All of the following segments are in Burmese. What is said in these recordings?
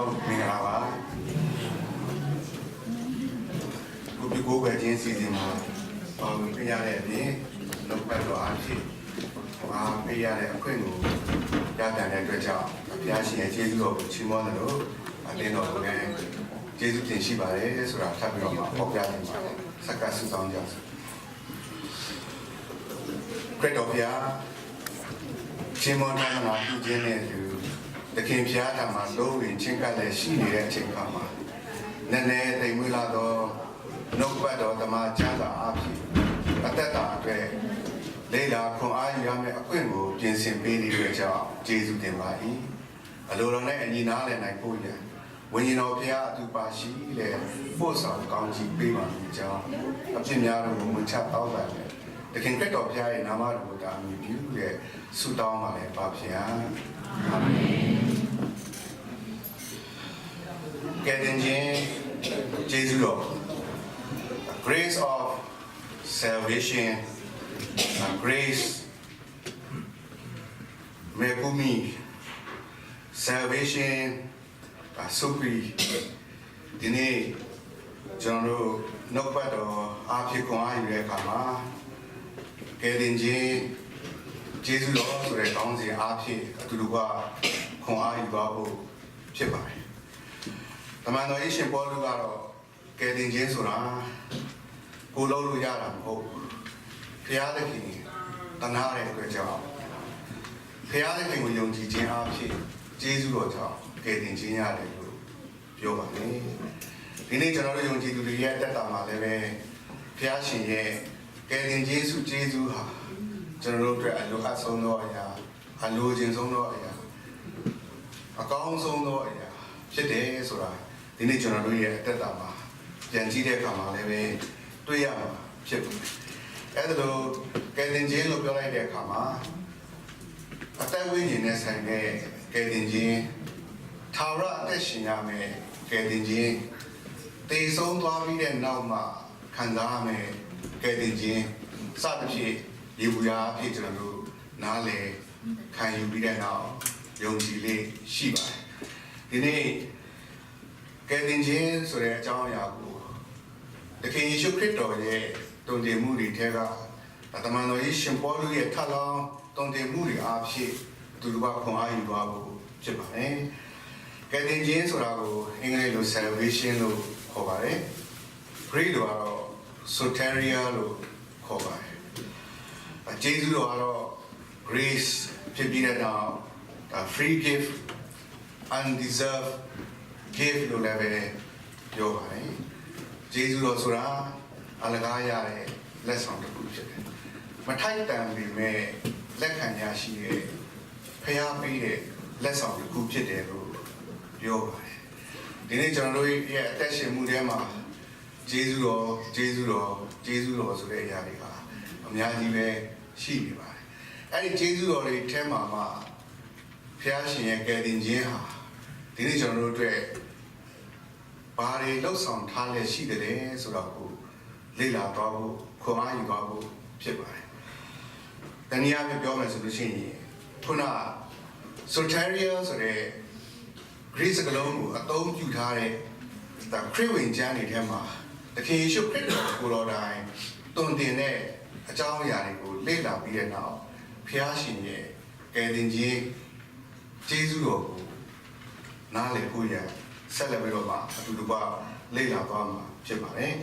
မင်္ဂလာပါကိုပြကိုပဲချင်းစီစဉ်မှာပြရတဲ့အပြင်လောက်ပတ်တော့အားဖြင့်ပြရတဲ့အခွင့်ကိုရတဲ့အတွက်ကြောင့်ဘုရားရှင်ရဲ့ကျေးဇူးတော်ကိုချီးမွမ်းတယ်လို့အလင်းတော်ကိုလည်းကျေးဇူးတင်ရှိပါတယ်ဆိုတာထပ်ပြီးတော့ပေါ်ပြနေပါတယ်စက္ကဆုတောင်းကြစို့ခရစ်တော်ဘုရားချီးမွမ်းတာမှာပြုခြင်းနဲ့တခင်ဖျားတာမှာလုံးဝင်ချင်းကလည်းရှိနေတဲ့အချိန်ခါမှာနည်းနည်းတိမ်မွေးလာတော့နှုတ်ပတ်တော်ဓမ္မချမ်းသာအဖြစ်အသက်တာအတွက်လေလာခွန်အားယူရမယ့်အခွင့်ကိုပြင်ဆင်ပေးနေတဲ့ကြောင့်ကျေးဇူးတင်ပါ၏အလိုတော်နဲ့အညီနားလည်နိုင်ဖို့ရန်ဝိညာဉ်တော်ဘုရားအတူပါရှိတဲ့ပို့ဆောင်ကောင်းချီးပေးပါမည်ကြောင်းအဖြစ်များတော်ကိုမချတောင်းပါတယ်တခင်ခရစ်တော်ဘုရားရဲ့နာမတော်ကိုတာအမိပြုတဲ့ဆုတောင်းပါလေပါဗျာအာမင်ကဲတင်ခြင်းကျေးဇူးတော် grace of salvation grace မေကူမီ salvation ဆုပြီးဒီနေ့ကျွန်တော်တို့နှုတ်ပတ်တော်အားဖြင့်ခွန်အားယူတဲ့အခါမှာကဲတင်ခြင်းကျေးဇူးတော်ဆိုတဲ့ကောင်းစဉ်အားဖြင့်အတူတူကခွန်အားယူသွားဖို့ဖြစ်ပါတယ်။တမန်တော်ယေရှုပေါလုကတော့ကယ်တင်ခြင်းဆိုတာကိုလုံးလို့ရတာမဟုတ်ဘူး။ဘုရားသခင်တနာတဲ့အတွက်ကြောင့်ဘုရားသခင်ကိုယုံကြည်ခြင်းအားဖြင့်ကျေးဇူးတော်ကြောင့်ကယ်တင်ခြင်းရတယ်လို့ပြောပါတယ်။ဒီနေ့ကျွန်တော်တို့ယုံကြည်သူတွေရဲ့တက်တာမှာလည်းပဲဘုရားရှင်ရဲ့ကယ်တင်ခြင်းစုကျေးဇူးဟာကျွန်တော်တို့အတွက်အလိုအပ်ဆုံးသောအရာအလိုချင်ဆုံးသောအရာအကောင်းဆုံးသောအရာဖြစ်တယ်ဆိုတာဒီနေ့ကျွန်တော်တို့ရဲ့အသက်တာမှာပြန်ကြည့်တဲ့အခါမှာလည်းပဲတွေ့ရမှာဖြစ်ပါတယ်။အဲဒါလို့ကယ်တင်ခြင်းလို့ပြောလိုက်တဲ့အခါမှာအသက်ဝိညာဉ်နဲ့ဆိုင်တဲ့ကယ်တင်ခြင်းထာဝရအသက်ရှင်ရမယ်ကယ်တင်ခြင်းတည်ဆုံးသွားပြီးတဲ့နောက်မှာခံစားရမယ်ကယ်တင်ခြင်းစသဖြင့်ဒီဘူရာအဖြစ်ကျွန်တော်တို့နားလည်ခံယူပြီးတဲ့နောက်ယုံကြည်လေးရှိပါတယ်ဒီနေ့ကယ်တင်ခြင်းဆိုတဲ့အကြောင်းအရာကိုသခင်ယေရှုခရစ်တော်ရဲ့တုန်တင်မှုတွေထဲကတမန်တော်ယေရှုပေါလုရဲ့ထပ်လောင်းတုန်တင်မှုတွေအားဖြင့်သူတို့ကခွန်အားယူသွားဖို့ဖြစ်ပါတယ်ကယ်တင်ခြင်းဆိုတာကိုအင်္ဂလိပ်လို salvation လို့ခေါ်ပါတယ် Greek လိုကတော့ soteria လို့ခေါ်ပါတယ်ကျေးဇူးတော်ကတော့ grace ဖြစ်ပြီးတဲ့နောက် free gift undeserved gift လို့လည်းပဲပြောပါတယ်ကျေးဇူးတော်ဆိုတာအလကားရတဲ့လက်ဆောင်တစ်ခုဖြစ်တယ်မထိုက်တန်ပေမဲ့လက်ခံရရှိတဲ့ဖျားပေးတဲ့လက်ဆောင်တစ်ခုဖြစ်တယ်လို့ပြောပါတယ်ဒီနေ့ကျွန်တော်တို့ရဲ့အသက်ရှင်မှုထဲမှာကျေးဇူးတော်ဆိုတဲ့အရာတွေဟာအများကြီးပဲရှိနေပါတယ်အဲ့ဒီကျေးဇူးတော်တွေထဲမှာမှဘုရားရှင်ရဲ့ကယ်တင်ခြင်းဟာဒီနေ့ကျွန်တော်တို့အတွက်ဘာတွေလှုပ်ဆောင်ထားလဲရှိတယ်ဆိုတော့ကိုလေ့လာသွားဖို့ခွန်အားယူသွားဖို့ဖြစ်ပါတယ်တနည်းအားဖြင့်ပြောမယ်ဆိုလို့ရှိရင်ခုန soteria ဆိုတဲ့ Greek စကားလုံးကိုအသုံးပြုထားတဲ့ခရစ်ဝင်ကျမ်းတွေထဲမှာသခင်ယေရှုခရစ်တော်ကိုတော်တိုင်တုန်တင်တဲ့အကြောင်းအရာတွေကိုလေ့လာပြီးတဲ့နောက်ဘုရားရှင်ရဲ့ကယ်တင်ခြင်းကျေးဇူးတော်ကိုနားလည်ဖို့ရဆက်လက်ပြီးတော့မှအတူတူပါလေ့လာသွားမှာဖြစ်ပါတယ်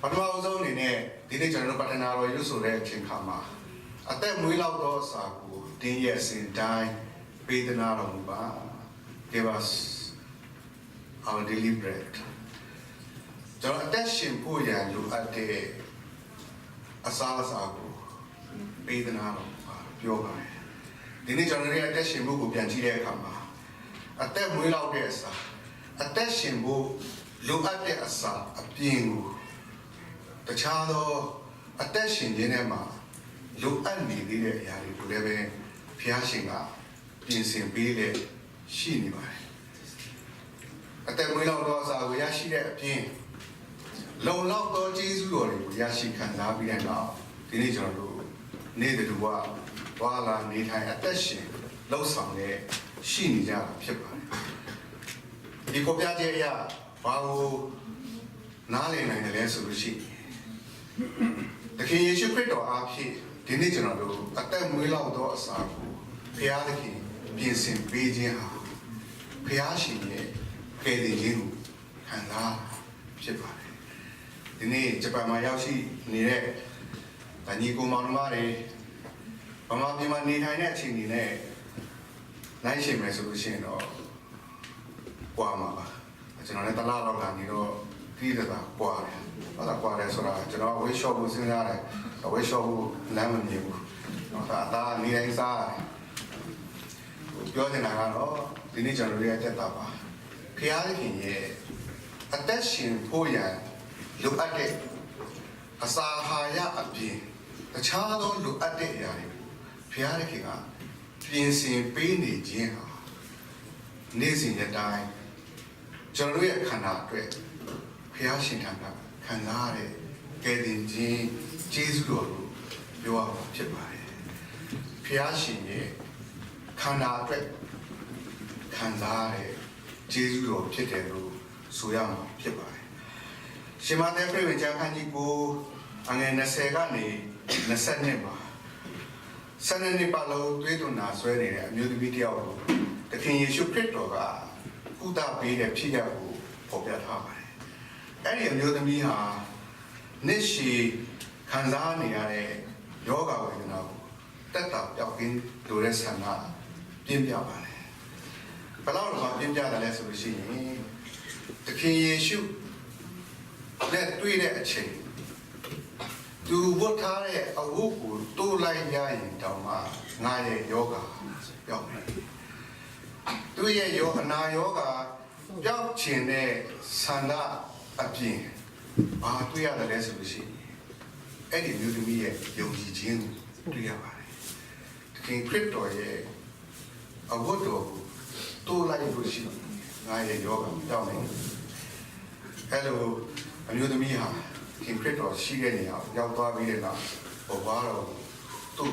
ပထမဆုံးအနေနဲ့ဒီနေ့ကျွန်တော်တို့ပတ္ထနာတော်ရွတ်ဆိုတဲ့အချိန်ခါမှာအသက်မွေးလောက်သောစာကိုတင်းရဲ့အစဉ်တိုင်းပေးသနာတော်မူပါ Give us our daily bread ကျွန်တော်အသက်ရှင်ဖို့ရန်လိုအပ်တဲ့အစားအစာကိုပေးသနာတော်ပြောပါတယ်ဒီနေ့ကျွန်တော်တို့ရဲ့အသက်ရှင်ဖို့ကိုပြန်ကြည့်တဲ့အခါမှာအသက်မွေးလောက်တဲ့အစာအသက်ရှင်ဖို့လိုအပ်တဲ့အစာအပြင်ကိုတခြားသောအသက်ရှင်ခြင်းထဲမှာလိုအပ်နေသေးတဲ့အရာတွေကိုလည်းပဲဘုရားရှင်ကပြင်ဆင်ပေးလေရှိနေပါတယ်အသက်မွေးလောက်သောအစာကိုရရှိတဲ့အပြင်လုံလောက်သောကျေးဇူးတော်တွေကိုရရှိခံစားပြီးတဲ့နောက်ဒီနေ့ကျွန်တော်တို့နေ့တူကဘာလာနေထိုင်အသက်ရှင်လှုပ်ဆောင်တဲ့ရှိနေကြတာဖြစ်ပါတယ် ဒီပေါ်ပြခြင်းအရာဘာကိုနားလည်နိုင်တယ်လဲဆိုလို့ရှိရင်သခင်ယေရှုခရစ်တော်အားဖြင့်ဒီနေ့ကျွန်တော်တို့အသက်မွေးလောက်သောအစာကိုဖခင်သခင်ပြင်ဆင်ပေးခြင်းဟာဖခင်ရှင်ရဲ့ကယ်တင်ခြင်းကိုခံစားဖြစ်ပါတယ်ဒီနေ့ဂျပန်မှာရောက်ရှိနေတဲ့ညီကိုမောင်နှမတွေဗမာပြည်မှာနေထိုင်တဲ့အချိန်တွေနဲ့နိုင်ရှင်မယ်ဆိုလို့ရှိရင်တော့ကွာမှာပါကျွန်တော်လည်းတလားလောက်ကနေတော့ပြီးတာကွာတယ်ဟုတ်လားကွာတယ်ဆိုတာကျွန်တော်ဝေးရှော့ဖို့စဉ်းစားတယ်ဝေးရှော့ဖို့လမ်းမမြင်ဘူးတော့ဒါနေတိုင်းစားပြောနေတာကတော့ဒီနေ့ကျွန်တော်တို့ရဲ့တက်တာပါဖခင်ရဲ့အသက်ရှင်ဖို့ရန်လိုအပ်တဲ့အစာအာဟာရအပြင်တခြားသောလိုအပ်တဲ့အရာတွေဖခင်ကပြင်ဆင်ပေးနေခြင်းဟာနေ့စဉ်ရက်တိုင်းကျွန်တော်ရဲ့ခန္ဓာအတွက်ဖခင်ရှင်ထံကခံစားရတဲ့ကယ်တင်ခြင်းကျေးဇူးတော်ကိုပြောရမှာဖြစ်ပါတယ်ဖခင်ရှင်ရဲ့ခန္ဓာအတွက်ခံစားရတဲ့ကျေးဇူးတော်ဖြစ်တယ်လို့ဆိုရမှာဖြစ်ပါတယ်ရှင်မသက်ပြည့်ဝင်ကြခန်းကြီးကိုအငယ်20ကနေ20မှာဆန္ဒနေပါလို့တွေးသွနာဆွဲနေတဲ့အမျိုးသမီးတယောက်ကိုသခင်ယေရှုခရစ်တော်ကကုသပေးတဲ့ဖြစ်ရပ်ကိုဖော်ပြထားပါတယ်အဲ့ဒီအမျိုးသမီးဟာနှစ်ရှည်ခံစားနေရတဲ့ယောဂဝေဒနာကိုတက်တာပြောက်ကင်းလိုတဲ့ဆန္ဒပြင်းပြပါတယ်ဘယ်လောက်တော့ပြင်းပြတယ်လဲဆိုလို့ရှိရင်သခင်ယေရှုနဲ့တွေ့တဲ့အချိန်သူဝတ်ထားတဲ့အဝတ်ကိုတိုးလိုက်ရရင်တောင်မှငါရဲ့ယောဂပြောက်တယ်သူရဲ့အနာယောဂပြောက်ခြင်းနဲ့ဆန္ဒအပြင်ဘာတွေ့ရတယ်လဲဆိုလို့ရှိရင်အဲ့ဒီမျိုးသမီးရဲ့ယုံကြည်ခြင်းကိုတွေ့ရပါတယ်သခင်ခရစ်တော်ရဲ့အဝတ်တော်ကိုတိုးလိုက်လို့ရှိရင်ငါရဲ့ယောဂပြောက်နေအဲ့လိုအမျိုးသမီးဟာခင်ခရစ်တော်ရှိတဲ့နေရာကိုရောက်သွားပြီးတဲ့နောက်ဘဝတော်သူ့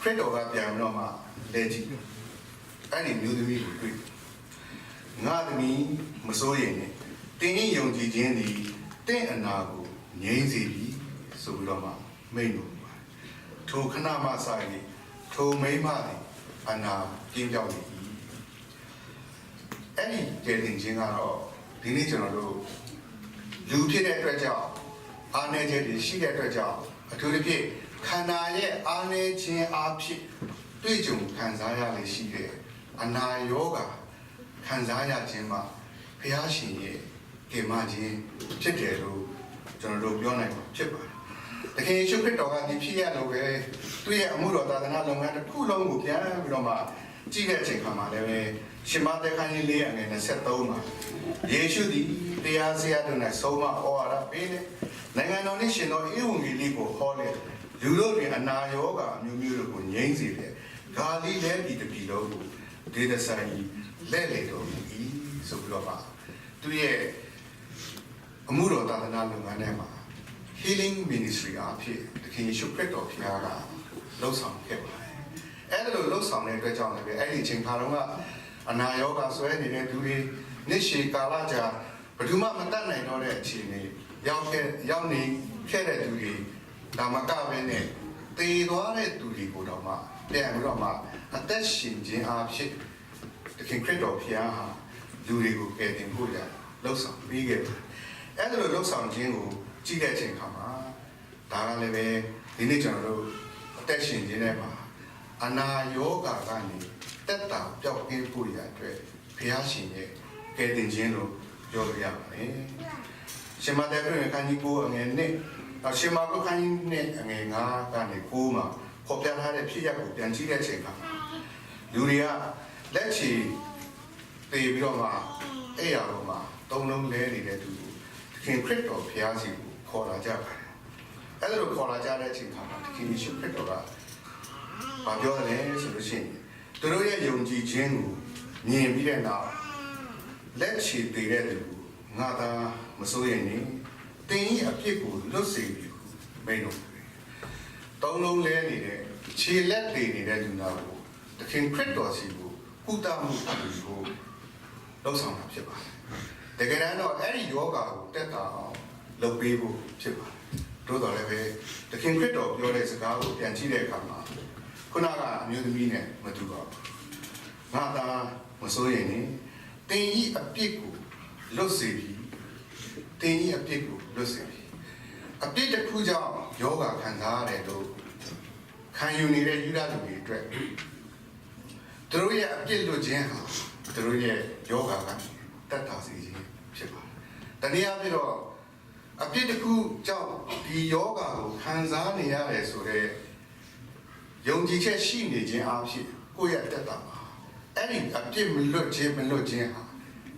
ခရစ်တော်ကပြန်တော့မှလဲကြည့်အဲ့ဒီမျိုးသမီးကိုတွေ့ငါသမီးမစိုးရင်နဲ့တင်းရင်ယုံကြည်ခြင်းသည်တင့်အနာကိုငြိမ်းစေပြီဆိုပြီးတော့မှမိန့်လို့ပါတယ်ထိုခဏမှစရင်ထိုမိမသည်အနာပြင်းပြောက်နေပြီအဲ့ဒီတည်တင်ခြင်းကတော့ဒီနေ့ကျွန်တော်တို့လူဖြစ်တဲ့အတွက်ကြောင့်အားနည်းချက်တွေရှိတဲ့အတွက်ကြောင့်အထူးသဖြင့်ခန္ဓာရဲ့အားနည်းခြင်းအဖြစ်တွေ့ကြုံခံစားရလေရှိတဲ့အနာရောဂါခံစားရခြင်းမှာဘုရားရှင်ရဲ့ကယ်မခြင်းဖြစ်တယ်လို့ကျွန်တော်တို့ပြောနိုင်မှာဖြစ်ပါတယ်။တခင်ယေရှုခရစ်တော်ကဒီဖြစ်ရလို့ပဲသူ့ရဲ့အမှုတော်သာသနာလုပ်ငန်းတစ်ခုလုံးကိုပြန်ပြီးတော့မှကြည့်တဲ့အချိန်ခါမှာလည်းပဲရှင်မသက်ခန်းကြီး4အငယ်23မှာယေရှုသည်တရားစရာတို့နဲ့ဆုံးမဩဝါဒပေးတယ်နိုင်ငံတော်နှင့်ရှင်တော်ဧဝံဂေလိကိုဟောတယ်လူတို့တွင်အနာရောဂါအမျိုးမျိုးတို့ကိုငြိမ်းစေတယ်ဂါလိလဲပြည်တပြည်လုံးကိုဒေသဆိုင်လဲ့လေတော်မူ၏ဆိုပြီးတော့ပါသူရဲ့အမှုတော်သာသနာလုပ်ငန်းထဲမှာ healing ministry အဖြစ်တခင်ယေရှုခရစ်တော်ဖခင်ကလှုပ်ဆောင်ခဲ့ပါတယ်အဲ့ဒါလိုလှုပ်ဆောင်တဲ့အတွက်ကြောင့်လည်းအဲ့ဒီအချိန်ခါတော့ကအနာရောဂါဆွဲနေတဲ့သူတွေနှစ်ရှည်ကာလကြာဘယ်သူမှမတတ်နိုင်တော့တဲ့အခြေအနေရောက်နေခဲ့တဲ့သူတွေဒါမှကပဲနဲ့တည်သွားတဲ့သူတွေကိုတော့မှပြန်ပြီးတော့မှအသက်ရှင်ခြင်းအဖြစ်တခင်ခရစ်တော်ဖခင်ဟာလူတွေကိုကယ်တင်ဖို့ရလှုပ်ဆောင်ပြီးခဲ့တယ်အဲ့ဒါလိုလှုပ်ဆောင်ခြင်းကိုကြည့်တဲ့အချိန်ခါမှာဒါကလည်းပဲဒီနေ့ကျွန်တော်တို့အသက်ရှင်ခြင်းနဲ့မှာအနာရောဂါကနေတက်တာပျောက်ကင်းဖို့ရအတွက်ဘုရားရှင်ရဲ့ကယ်တင်ခြင်းလို့ပြောလို့ရပါတယ်။ရှင်မသက်ပြည့်ခန်းကြီး9အငယ်1ရှင်မကုခန်းကြီး2အငယ်9ကနေ9မှာပေါ်ပြထားတဲ့ဖြစ်ရပ်ကိုပြန်ကြည့်တဲ့အချိန်မှာလူတွေကလက်ချီတည်ပြီးတော့မှအဲ့ရတော့မှသုံးလုံးလဲနေတဲ့သူကိုသခင်ခရစ်တော်ဘုရားရှင်ကိုခေါ်လာကြပါတယ်။အဲ့ဒါလိုခေါ်လာကြတဲ့အချိန်မှာသခင်ယေရှုခရစ်တော်ကဘာပြောတယ်လဲဆိုလို့ရှိရင်သူတို့ရဲ့ယုံကြည်ခြင်းကိုမြင်ပြီးတဲ့နောက်လက်ချေသေးတဲ့သူငါသာမစိုးရင်နေတင်းရဲ့အပြစ်ကိုလွတ်စေပြီမိန်တော်သုံးလုံးလဲနေတဲ့ခြေလက်တွေနေတဲ့လူနာကိုသခင်ခရစ်တော်စီကိုကုသမှုကို လောက်ဆောင်တာဖြစ်ပါတယ်တကယ်တမ်းတော့အဲ့ဒီယောဂါကိုတက်တာအောင်လုပ်ပေးဖို့ဖြစ်ပါတယ်တို့တော်လည်းပဲသခင်ခရစ်တော်ပြောတဲ့စကားကိုပြန်ကြည့်တဲ့အခါမှာခုနကအမျိုးသမီးနဲ့မတူပါဘူးငါသာမစိုးရင်နေတင်ကြီးအပြစ်ကိုလွတ်စေပြီတင်ကြီးအပြစ်ကိုလွတ်စေပြီအပြစ်တစ်ခုကြောင့်ယောဂခံစားရတယ်လို့ခံယူနေတဲ့ယူဒလူတွေအတွက်သူတို့ရဲ့အပြစ်လွတ်ခြင်းဟာသူတို့ရဲ့ယောဂကတတ်တာစီခြင်းဖြစ်ပါတယ်တနည်းအားဖြင့်တော့အပြစ်တစ်ခုကြောင့်ဒီယောဂကိုခံစားနေရတယ်ဆိုတော့ယုံကြည်ချက်ရှိနေခြင်းအဖြစ်ကိုယ့်ရဲ့တက်တာပါအဲ့ဒီအပြစ်မလွတ်ခြင်းဟာ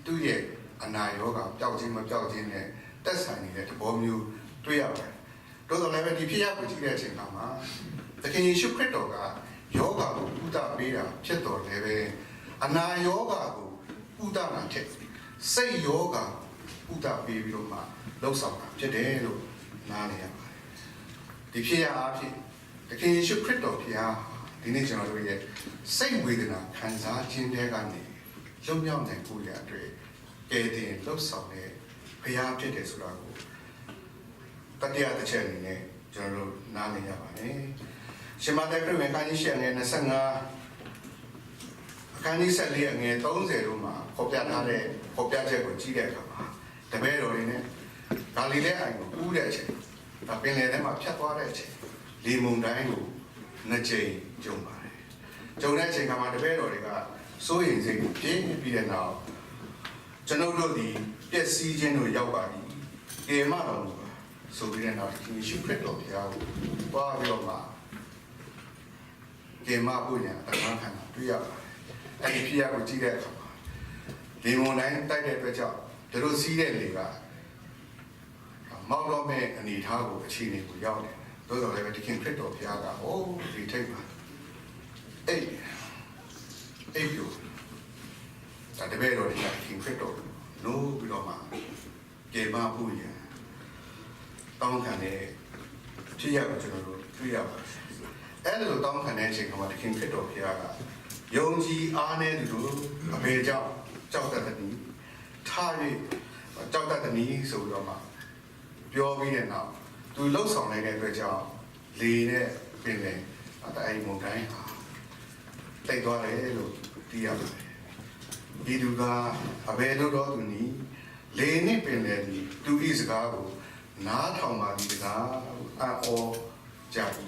သူ့ရဲ့အနာယောဂပျောက်ခြင်းမပျောက်ခြင်းနဲ့တက်ဆိုင်နေတဲ့သဘောမျိုးတွေ့ရပါတယ်တို့တော်လည်းပဲဒီဖြစ်ရကိုကြည့်တဲ့အချိန်မှာသခင်ယေရှုခရစ်တော်ကယောဂကိုဥဒပေးတာဖြစ်တော်လည်းပဲအနာယောဂကိုဥဒနာထက်စိတ်ယောဂဥဒပေးပြီးတော့မှလှုပ်ဆောင်တာဖြစ်တယ်လို့နားလည်ရပါတယ်ဒီဖြစ်ရအဖြစ်သခင်ယေရှုခရစ်တော်ဖျားဒီနေ့ကျွန်တော်တို့ရဲ့စိတ်ဝေဒနာခံစားခြင်းတွေကနေလွတ်မြောက်နိုင်ဖို့ရအတွက်ကဲတင်လှုပ်ဆောင်တဲ့ဖျားဖြစ်တယ်ဆိုတာကိုတတိယတစ်ချက်အနေနဲ့ကျွန်တော်တို့နားလည်ရပါတယ်ရှင်မသက်ခရစ်ဝင်ခန်းကြီးရှေ့ငယ်25အခန်းကြီး14ငယ်30တို့မှာဖော်ပြထားတဲ့ဖော်ပြချက်ကိုကြည့်တဲ့အခါမှာတပည့်တော်တွေနဲ့ဂါလိလဲအိုင်ကိုကူးတဲ့အချိန်ပင်လယ်ထဲမှာဖြတ်သွားတဲ့အချိန်လေမုန်တိုင်းကိုနှစ်ကြိမ်ကြုံပါတယ်ကြုံတဲ့အချိန်မှာတပည့်တော်တွေကစိုးရိမ်စိတ်ကိုပြင်းပြီးတဲ့နောက်ကျွန်ုပ်တို့ဒီပျက်စီးခြင်းတို့ရောက်ပါပြီကေမတော်မူပါဆိုပြီးတဲ့နောက်ဒီယေရှုခရစ်တော်ဘုရားကိုတွားပြီးတော့မှကေမဖို့ညာတမန်ခံတွေ့ရပါတယ်အဲ့ဒီဖြစ်ရကိုကြည့်တဲ့အခါမှာလေမုန်တိုင်းတိုက်တဲ့အတွက်ကြောင့်တို့စီးတဲ့လေကမောက်တော့မဲ့အနေထားကိုအခြေအနေကိုရောက်တယ်တို့တော်လည်းပဲဒီခင်ခရစ်တော်ဘုရားကအိုးဒီထိတ်ပါအေးပြိုဒါတပည့်တော်တွေကခင်ခရစ်တော်လို့ပြီးတော့မှကြေမဖို့ရတောင်းခံတဲ့ဖြစ်ရကိုကျွန်တော်တို့တွေ့ရပါတယ်အဲ့လိုတောင်းခံတဲ့အချိန်မှာဒီခင်ခရစ်တော်ဘုရားကယုံကြည်အားနဲ့သူတို့အဖေကြောင့်ကြောက်တတ်တဲ့ထား၍ကြောက်တတ်တဲ့နည်းဆိုတော့မှပြောပြီးတဲ့နောက်သူလှုပ်ဆောင်နေတဲ့အတွက်ကြောင့်လေနဲ့ပင်လေအဲ့မုန်တိုင်းဟာတိတ်သွားတယ်လို့သိရပါတယ်ဒီသူကအဘယ်လိုတော့သူနီးလေနဲ့ပင်လေဒီသူဤစကားကိုနားထောင်ပါဒီစကားအော်ကြပြီ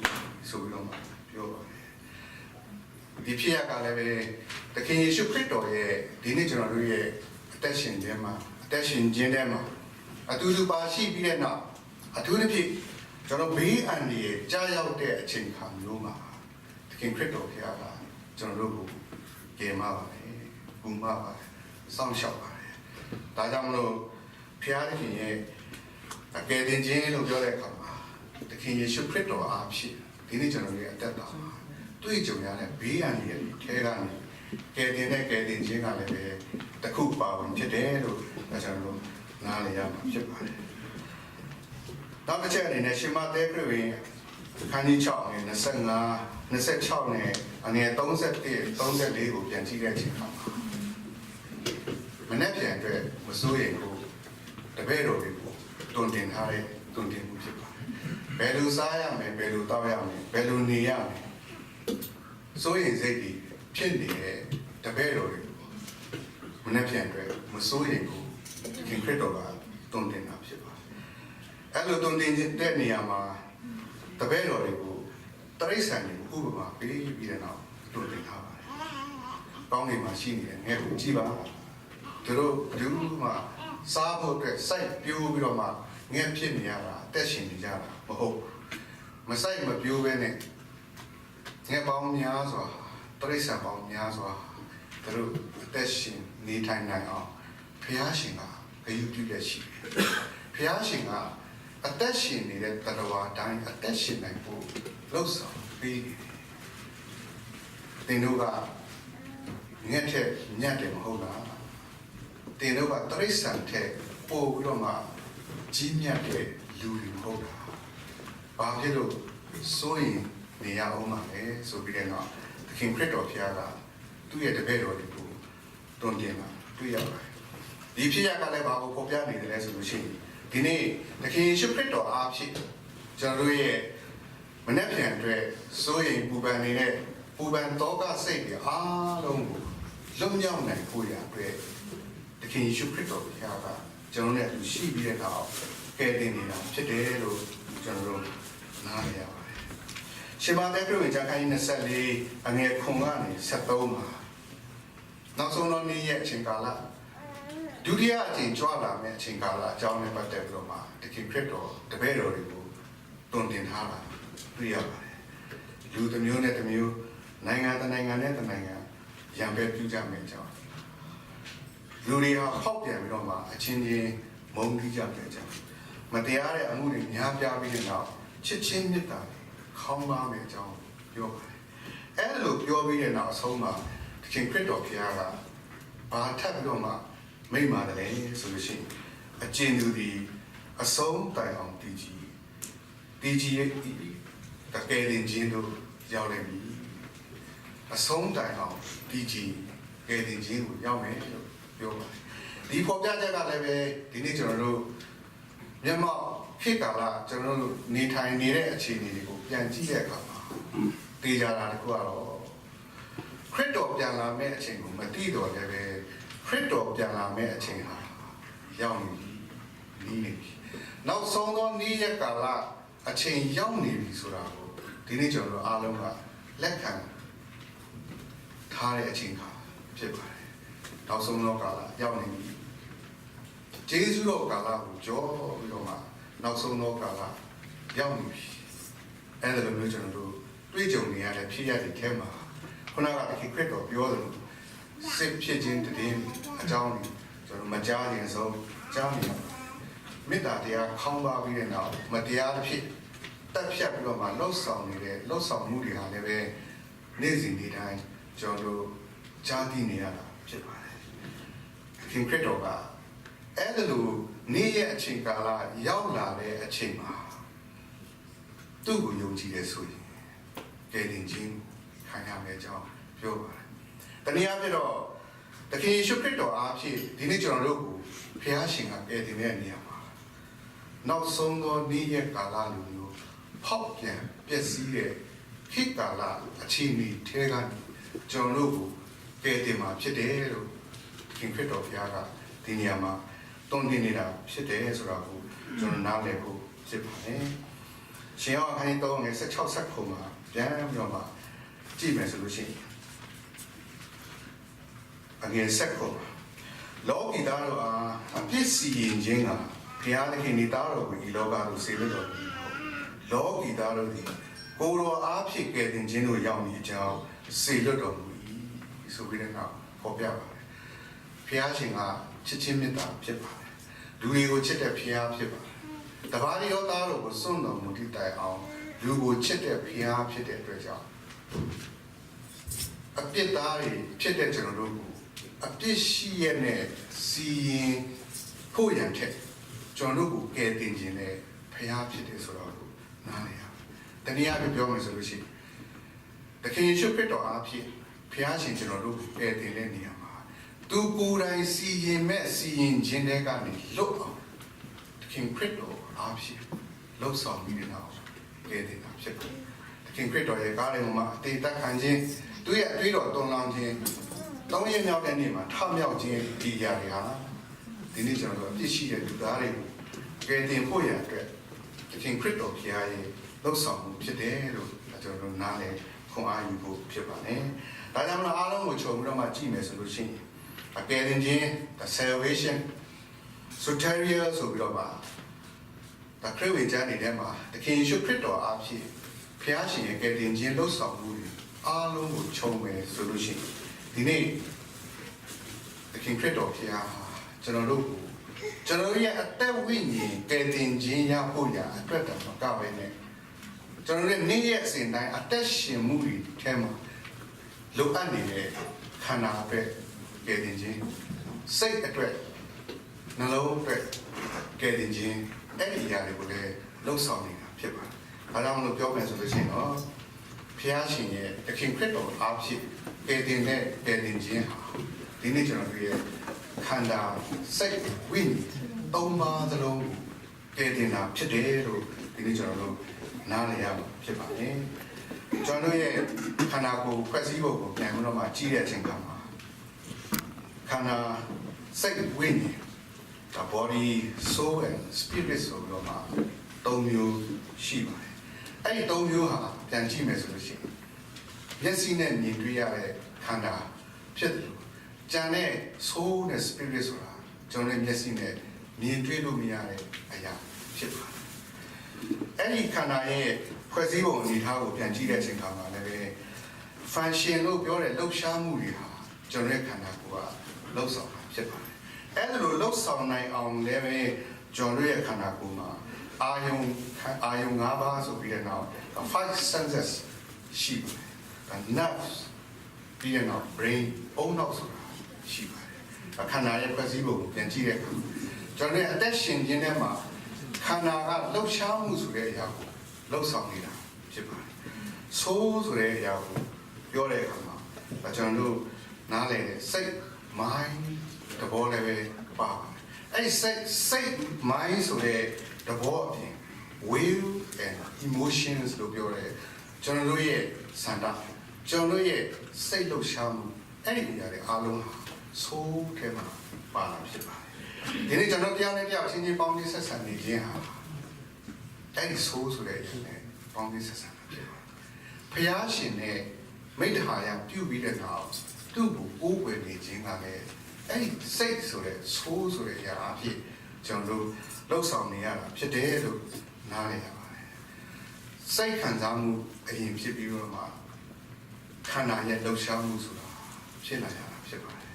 ဆိုပြီးတော့မှပြောပါတယ်ဒီဖြစ်ရကလည်းပဲသခင်ယေရှုခရစ်တော်ရဲ့ဒီနေ့ကျွန်တော်တို့ရဲ့အသက်ရှင်ခြင်းမှာအတူတူပါရှိပြီးတဲ့နောက်အထူးသဖြင့်ကျွန်တော်ဘေးအန္တရာယ်ကြားရောက်တဲ့အချိန်ခါမျိုးမှာသခင်ခရစ်တော်ဘုရားကကျွန်တော်တို့ကိုကယ်မပါတယ်၊ကူမပါတယ်၊စောင့်ရှောက်ပါတယ်။ဒါကြောင့်မလို့ဘုရားသခင်ရဲ့အကယ်တင်ခြင်းလို့ပြောတဲ့အခါမှာသခင်ယေရှုခရစ်တော်အားဖြင့်ဒီနေ့ကျွန်တော်ရဲ့အသက်တာမှာတွေ့ကြုံရတဲ့ဘေးအန္တရာယ်တွေထဲကနေကယ်တင်ခြင်းကလည်းပဲတစ်ခုပါဝင်ဖြစ်တယ်လို့ကျွန်တော်တို့နားလည်ရမှာဖြစ်ပါတယ်။နောက်တစ်ချက်အနေနဲ့ရှင်မသက်ခရစ်ဝင်ခန်းကြီး6နဲ့26နဲ့အငယ်31 34ကိုပြန်ကြည့်တဲ့အချိန်မှာမနေ့ပြန်အတွက်မစိုးရိမ်ဘူးတပည့်တော်တွေကိုတွင်တင်ထားတဲ့တွင်တင်မှုဖြစ်ပါတယ်။ဘယ်လိုစားရမယ်ဘယ်လိုတောက်ရမယ်ဘယ်လိုနေရမယ်စိုးရိမ်စိတ်တွေဖြစ်နေတဲ့တပည့်တော်တွေကိုမနေ့ပြန်အတွက်မစိုးရိမ်ဘူးခင်ခရစ်တော်ကတွင်တင်တာဖြစ်ပါတယ်။အဲ့လိုတွင်တင်တဲ့နေရာမှာတပည့်တော်တွေကိုတရိษံတွေကိုဥပမာပေးပြီးတဲ့နောက်တွင်တင်ထားပါတယ်။ကောင်းကင်မှာရှိနေတဲ့ငယ်ကိုကြည့်ပါသူတို့ဘူးမှစားဖို့အတွက်စိုက်ပြိုးပြီးတော့မှငဲ့ဖြစ်နေရတာအသက်ရှင်နေကြတာမဟုတ်မစိုက်မပြိုးပဲနဲ့ငဲ့ပေါင်းများစွာတရိษံပေါင်းများစွာသူတို့အသက်ရှင်နေထိုင်နိုင်အောင်ဘုရားရှင်ကဂရုပြုလက်ရှိဘုရားရှင်ကအသက်ရှင်နေတဲ့တရားဝါတိုင်းအသက်ရှင်နိုင်ဖို့လှုပ်ဆောင်ပြီးသင်တို့ကငဲ့ထက်ညံ့တယ်မဟုတ်လားတင်တို့ကတရိษံထက်ပို့ပြီးတော့မှကြီးမြတ်တဲ့လူတွေမဟုတ်တာဘာဖြစ်လို့စိုးရင်နေရအောင်ပါလဲဆိုပြီးတဲ့နောက်သခင်ခရစ်တော်ဘုရားကသူ့ရဲ့တပည့်တော်တွေကိုတွင်တင်လာတွေ့ရပါတယ် ဒီဖြစ်ရကလည်းဘာကိုပေါ်ပြနေတယ်လဲဆိုလို့ရှိရင်ဒီနေ့တခင်ယေရှုခရစ်တော်အားဖြင့်ကျွန်တော်တို့ရဲ့မနေ့ပြန်အတွက်စိုးရိမ်ပူပန်နေတဲ့ပူပန်တောကစိတ်တွေအားလုံးကိုလုံမြောက်နိုင်ဖို့ရအတွက်တခင်ယေရှုခရစ်တော်ဘုရားကကျွန်တော်နဲ့အတူရှိပြီးတဲ့အခါကဲတင်နေတာဖြစ်တယ်လို့ကျွန်တော်တို့နားလည်ရပါတယ်။ရှင်မသက်ပြုဝင်ကြခိုင်း24အငယ်ခွန်ကနေ73မှာနောက်ဆုံးတော့နေ့ရဲ့အချိန်ကာလဒုတိယအချိန်ကြွလာမယ့်အချိန်ကာလအကြောင်းနဲ့ပတ်သက်ပြီးတော့မှတခင်ခရစ်တော်တပည့်တော်တွေကိုတွင်တင်ထားတာတွေ့ရပါတယ်။လူတစ်မျိုးနဲ့တစ်မျိုးနိုင်ငံတစ်နိုင်ငံနဲ့တစ်နိုင်ငံရံပဲပြုကြမယ်အကြောင်းလူတွေဟာဖောက်ပြန်ပြီးတော့မှအချင်းချင်းမုန်းပြီးကြတဲ့အကြောင်းမတရားတဲ့အမှုတွေများပြားပြီးတဲ့နောက်ချစ်ချင်းမေတ္တာခေါင်းပါမယ်အကြောင်းပြောပါတယ်။အဲလိုပြောပြီးတဲ့နောက်အဆုံးမှာတခင်ခရစ်တော်ဘုရားကဘာထပ်ပြီးတော့မှမိန့်ပါတယ်ဆိုလို့ရှိရင်အကျဉ်သူဒီအဆုံးတိုင်အောင်တည်ကြည်ရဲ့တကယ်ရင်ချင်းတို့ရောက်နေပြီအဆုံးတိုင်အောင်တည်ကြည်ကယ်တင်ခြင်းကိုရောက်မယ်လို့ပြောပါတယ်ဒီပေါ်ပြချက်ကလည်းပဲဒီနေ့ကျွန်တော်တို့မြန်မာခေတ်ကာလကျွန်တော်တို့နေထိုင်နေတဲ့အခြေအနေတွေကိုပြန်ကြည့်တဲ့အခါမှာသိကြတာတခုကတော့ခရစ်တော်ပြန်လာမယ့်အချိန်ကိုမသိတော့လည်းပဲခရစ်တော်ပြန်လာမယ့်အချိန်ဟာရောက်နေပြီနောက်ဆုံးသောနေ့ရက်ကာလအချိန်ရောက်နေပြီဆိုတာကိုဒီနေ့ကျွန်တော်တို့အားလုံးကလက်ခံထားတဲ့အချိန်ခါဖြစ်ပါတယ်နောက်ဆုံးသောကာလရောက်နေပြီဂျေဇုတော်ကာလကိုကြောပြီးတော့မှနောက်ဆုံးသောကာလရောက်နေပြီအဲ့ဒါလိုမျိုးကျွန်တော်တို့တွေ့ကြုံနေရတဲ့ဖြစ်ရပ်တွေထဲမှာခုနကခရစ်တော်ပြောတယ်စစ်ဖြစ်ခြင်းတည်အကြောင်းတွေကျွန်တော်မကြားရင်ဆုံးကြားနေပါမေတ္တာတရားခေါင်းပါပြီးတဲ့နောက်မတရားတစ်ဖြစ်တက်ဖြတ်ပြီးတော့မှလှုပ်ဆောင်နေတဲ့လှုပ်ဆောင်မှုတွေဟာလည်းပဲနေ့စဉ်နေ့တိုင်းကျွန်တော်တို့ကြားသိနေရတာဖြစ်ပါတယ်။ခင်ခရစ်တော်ကအဲ့လိုနေ့ရဲ့အချိန်ကာလရောက်လာတဲ့အချိန်မှာသူ့ကိုယုံကြည်တဲ့ဆိုရင်ကယ်တင်ခြင်းခံရမယ့်အကြောင်းပြောပါတယ်။တနည်းအားဖြင့်တော့တခင်ယေရှုခရစ်တော်အားဖြင့်ဒီနေ့ကျွန်တော်တို့ကိုဘုရားရှင်ကကယ်တင်တဲ့နေရာမှာနောက်ဆုံးသောနေ့ရက်ကာလလိုမျိုးဖောက်ပြန်ပျက်စီးတဲ့ခေတ်ကာလအခြေအနေထဲကနေကျွန်တော်တို့ကိုကယ်တင်မှာဖြစ်တယ်လို့ခင်ခရစ်တော်ဘုရားကဒီနေရာမှာတွန်းတင်နေတာဖြစ်တယ်ဆိုတာကိုကျွန်တော်နားလည်ဖို့ဖြစ်ပါတယ်။ရှင်ယောဟန်ခန်းကြီး3ငယ်16ဆက်ခုမှာပြန်ပြီးတော့မှကြည့်မယ်ဆိုလို့ရှိရင်အငယ်ဆက်ခုလောကီသားတို့အားအပြစ်စီရင်ခြင်းကဘုရားသခင်ဤသားတော်ကိုဤလောကသို့ဆေလွတ်တော်မူလောကီသားတို့သည်ကိုယ်တော်အားဖြင့်ကယ်တင်ခြင်းတို့ရောက်မည်အကြောင်းဆေလွတ်တော်မူ၏ဆိုပြီးတဲ့နောက်ပေါ်ပြပါတယ်ဘုရားရှင်ကချစ်ချင်းမေတ္တာဖြစ်ပါတယ်လူတွေကိုချစ်တဲ့ဘုရားဖြစ်ပါတယ်တပါးရောသားတော်ကိုစွန့်တော်မူသည့်တိုင်အောင်လူကိုချစ်တဲ့ဘုရားဖြစ်တဲ့အတွက်ကြောင့်အပြစ်သားတွေဖြစ်တဲ့ကျွန်တော်တို့ကိုအပြစ်ရှိရတဲ့စီရင်ဖို့ရန်ထက်ကျွန်တော်တို့ကိုကယ်တင်ခြင်းနဲ့ဘုရားဖြစ်တယ်ဆိုတော့နားလည်ရတနည်းအားဖြင့်ပြောမယ်ဆိုလို့ရှိရင်တခင်ယေရှုခရစ်တော်အားဖြင့်ဘုရားရှင်ကျွန်တော်တို့ကိုကယ်တင်တဲ့နေရာမှာသူကိုယ်တိုင်စီရင်မဲ့စီရင်ခြင်းတွေကနေလွတ်အောင်တခင်ခရစ်တော်အားဖြင့်လှုပ်ဆောင်ပြီးတဲ့နောက်ကယ်တင်တာဖြစ်တယ်တခင်ခရစ်တော်ရဲ့ကားထဲမှာအသေးသက်ခံခြင်းသူရဲ့အတွေ့တော်တွန်းလောင်းခြင်းတောင်းရမြောက်တဲ့နေ့မှာထမြောက်ခြင်းဒီຢာတွေဟာဒီနေ့ကျွန်တော်တို့အပြစ်ရှိတဲ့လူသားတွေကိုကယ်တင်ဖို့ရအတွက်သခင်ခရစ်တော်ဘုရားရဲ့လှုပ်ဆောင်မှုဖြစ်တယ်လို့ကျွန်တော်တို့နားလည်ခွန်အားယူဖို့ဖြစ်ပါတယ်။ဒါကြောင့်မလို့အားလုံးကိုခြုံပြီးတော့မှကြည့်မယ်ဆိုလို့ရှိရင်အကယ်တင်ခြင်း the salvation soteria ဆိုပြီးတော့မှဒါခရစ်ဝင်ကျမ်းနေတဲ့မှာသခင်ယေရှုခရစ်တော်အားဖြင့်ဘုရားရှင်ရဲ့ကယ်တင်ခြင်းလှုပ်ဆောင်မှုတွေအားလုံးကိုခြုံမယ်ဆိုလို့ရှိရင်ဒီနေ့သခင်ခရစ်တော်ဘုရားကျွန်တော်တို့ရဲ့အသက်ဝိညာဉ်ကယ်တင်ခြင်းရဖို့ရအတွက်တည်းမကပဲနဲ့ကျွန်တော်ရဲ့နေ့ရက်အစဉ်တိုင်းအသက်ရှင်မှုတွေထဲမှာလိုအပ်နေတဲ့ခန္ဓာအတွက်ကယ်တင်ခြင်းစိတ်အတွက်နှလုံးအတွက်ကယ်တင်ခြင်းအဲ့ဒီအရာတွေကိုလည်းလှုပ်ဆောင်နေတာဖြစ်ပါတယ်။ဘာကြောင့်လို့ပြောမယ်ဆိုလို့ရှိရင်တော့ဘုရားရှင်ရဲ့သခင်ခရစ်တော်အားဖြင့်ကယ်တင်ခြင်းဟာဒီနေ့ကျွန်တော်တို့ရဲ့ ခန္ဓာစိတ်ဝိညာဉ်သုံးပါးသလုံးကဲတင်တာဖြစ်တယ်လို့ဒီနေ့ကျွန်တော်တို့နားလည်ရမှာဖြစ်ပါတယ်ကျွန်တော်ရဲ့ခန္ဓာကိုယ်ဖွဲ့စည်းပုံကိုပြန်ပြီးတော့မှကြည့်တဲ့အချိန်ကမှာခန္ဓာစိတ်ဝိညာဉ် the body soul and spirit ဆိုတော့မှ၃မျိုးရှိပါတယ်အဲ့ဒီ၃မျိုးဟာပြန်ကြည့်မယ်ဆိုလို့ရှိရင်မျက်စိနဲ့မြင်တွေ့ရတဲ့ခန္ဓာဖြစ်တယ်လို့ကြံတဲ့ soul နဲ့ spirit ဆိုတာကျွန်တော်ရဲ့မျက်စိနဲ့မြင်တွေ့လို့မရတဲ့အရာဖြစ်ပါတယ်အဲ့ဒီခန္ဓာရဲ့ဖွဲ့စည်းပုံအနေအထားကိုပြန်ကြည့်တဲ့အချိန်ခါမှာလည်း function လို့ပြောတဲ့လှုပ်ရှားမှုတွေဟာကျွန်တော်ရဲ့ခန္ဓာကိုယ်ကလှုပ်ဆောင်တာဖြစ်ပါတယ်အဲ့ဒါလိုလှုပ်ဆောင်နိုင်အောင်လည်းပဲကျွန်တော်ရဲ့ခန္ဓာကိုယ်မှာအာယုံ၅ပါးဆိုပြီးတဲ့နောက် five senses ရှိပါတယ် nerves ပြီးတဲ့နောက် brain အုံနောက်ဆိုတာရှိပါတယ်ခန္ဓာရဲ့ဖွဲ့စည်းပုံကိုပြန်ကြည့်တဲ့အခါကျွန်တော်ရဲ့အသက်ရှင်ခြင်းထဲမှာခန္ဓာကလှုပ်ရှားမှုဆိုတဲ့အရာကိုလှုပ်ဆောင်နေတာဖြစ်ပါတယ်ဆိုးဆိုတဲ့အရာကိုပြောတဲ့အခါမှာကျွန်တော်တို့နားလည်တဲ့စိတ် mind သဘောလည်းပဲပါအဲ့ဒီစိတ် mind ဆိုတဲ့သဘောအပြင် will and emotions လို့ပြောတဲ့ကျွန်တော်တို့ရဲ့စန္ဒကျွန်တော်တို့ရဲ့စိတ်လှုပ်ရှားမှုအဲ့ဒီနေရာတွေအားလုံးဟာဆိုးထဲမှာပါလာဖြစ်ပါတယ်ဒီနေ့ကျွန်တော်တရားနဲ့တရားချင်းချင်းပေါင်းပြီးဆက်ဆံနေခြင်းဟာအဲ့ဒီဆိုးဆိုတဲ့အရာနဲ့ပေါင်းပြီးဆက်ဆံတာဖြစ်ပါတယ်ဖျားရှင်နဲ့မိတ္တဟာယပြုပြီးတဲ့နောက်သူ့ကိုအိုးွယ်နေခြင်းကလည်းအဲ့ဒီစိတ်ဆိုတဲ့ဆိုးဆိုတဲ့အရာအဖြစ်ကျွန်တော်တို့လှုပ်ဆောင်နေရတာဖြစ်တယ်လို့နားလည်ရပါတယ်စိတ်ခံစားမှုအရင်ဖြစ်ပြီးတော့မှခန္ဓာရဲ့လှုပ်ရှားမှုဆိုတာဖြစ်လာရတာဖြစ်ပါတယ်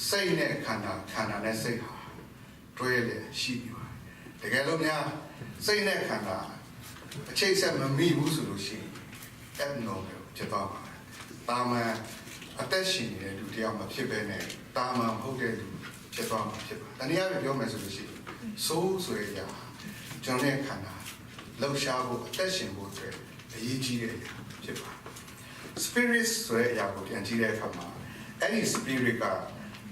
စိတ်နဲ့ခန္ဓာနဲ့စိတ်ဟာတွဲလေရှိနေပါတယ်တကယ်လို့များစိတ်နဲ့ခန္ဓာအခြေဆက်မမိဘူးဆိုလို့ရှိရင် abnormal ဖြစ်သွားပါတယ်တာမန်အသက်ရှင်နေတဲ့လူတယောက်မှဖြစ်ပဲနဲ့တာမန်ဟုတ်တဲ့လူဖြစ်သွားမှာဖြစ်ပါတယ်တနည်းအားဖြင့်ပြောမယ်ဆိုလို့ရှိရင်ဆိုးဆိုတဲ့အရာကျွန်တော်ရဲ့ခန္ဓာလှုပ်ရှားဖို့အသက်ရှင်ဖို့အတွက်အရေးကြီးတဲ့အရာဖြစ်ပါတယ် spirit ဆိုတဲ့အရာကိုပြန်ကြည့်တဲ့အခါမှာအဲ့ဒီ spirit က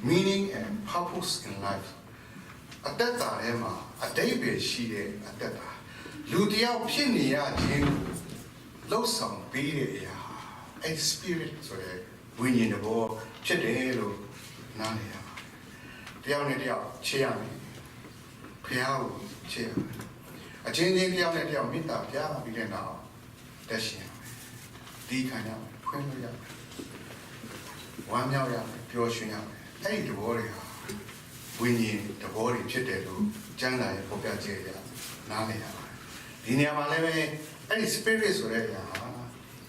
meaning and purpose in life အတ္တထဲမှာအတိတ်ပဲရှိတဲ့အတ္တလူတယောက်ဖြစ်နေရခြင်းလှုပ်ဆောင်ပေးတဲ့အရာအဲ့ spirit ဆိုတဲ့ဝိညာဉ်တဘောဖြစ်တယ်လို့နားလည်ရပါတယ်တယောက်နဲ့တယောက်ချေရမယ်ဖះကိုချေရမယ်အချင်းချင်းတယောက်နဲ့တယောက်မေတ္တာပြပြီးတဲ့နောက်တက်ရှင်ရမယ်ဒီခံရမယ်ဖွင့်လို့ရမယ်ဝမ်းမြောက်ရမယ်ပျော်ရွှင်ရမယ်အဲ့ဒီတဘောတွေဟာဝိညာဉ်တဘောတွေဖြစ်တယ်လို့ကျမ်းစာရဲ့ဖော်ပြချက်အရနားလည်ရပါတယ်ဒီနေရာမှာလည်းပဲအဲ့ဒီ spirit ဆိုတဲ့အရာဟာ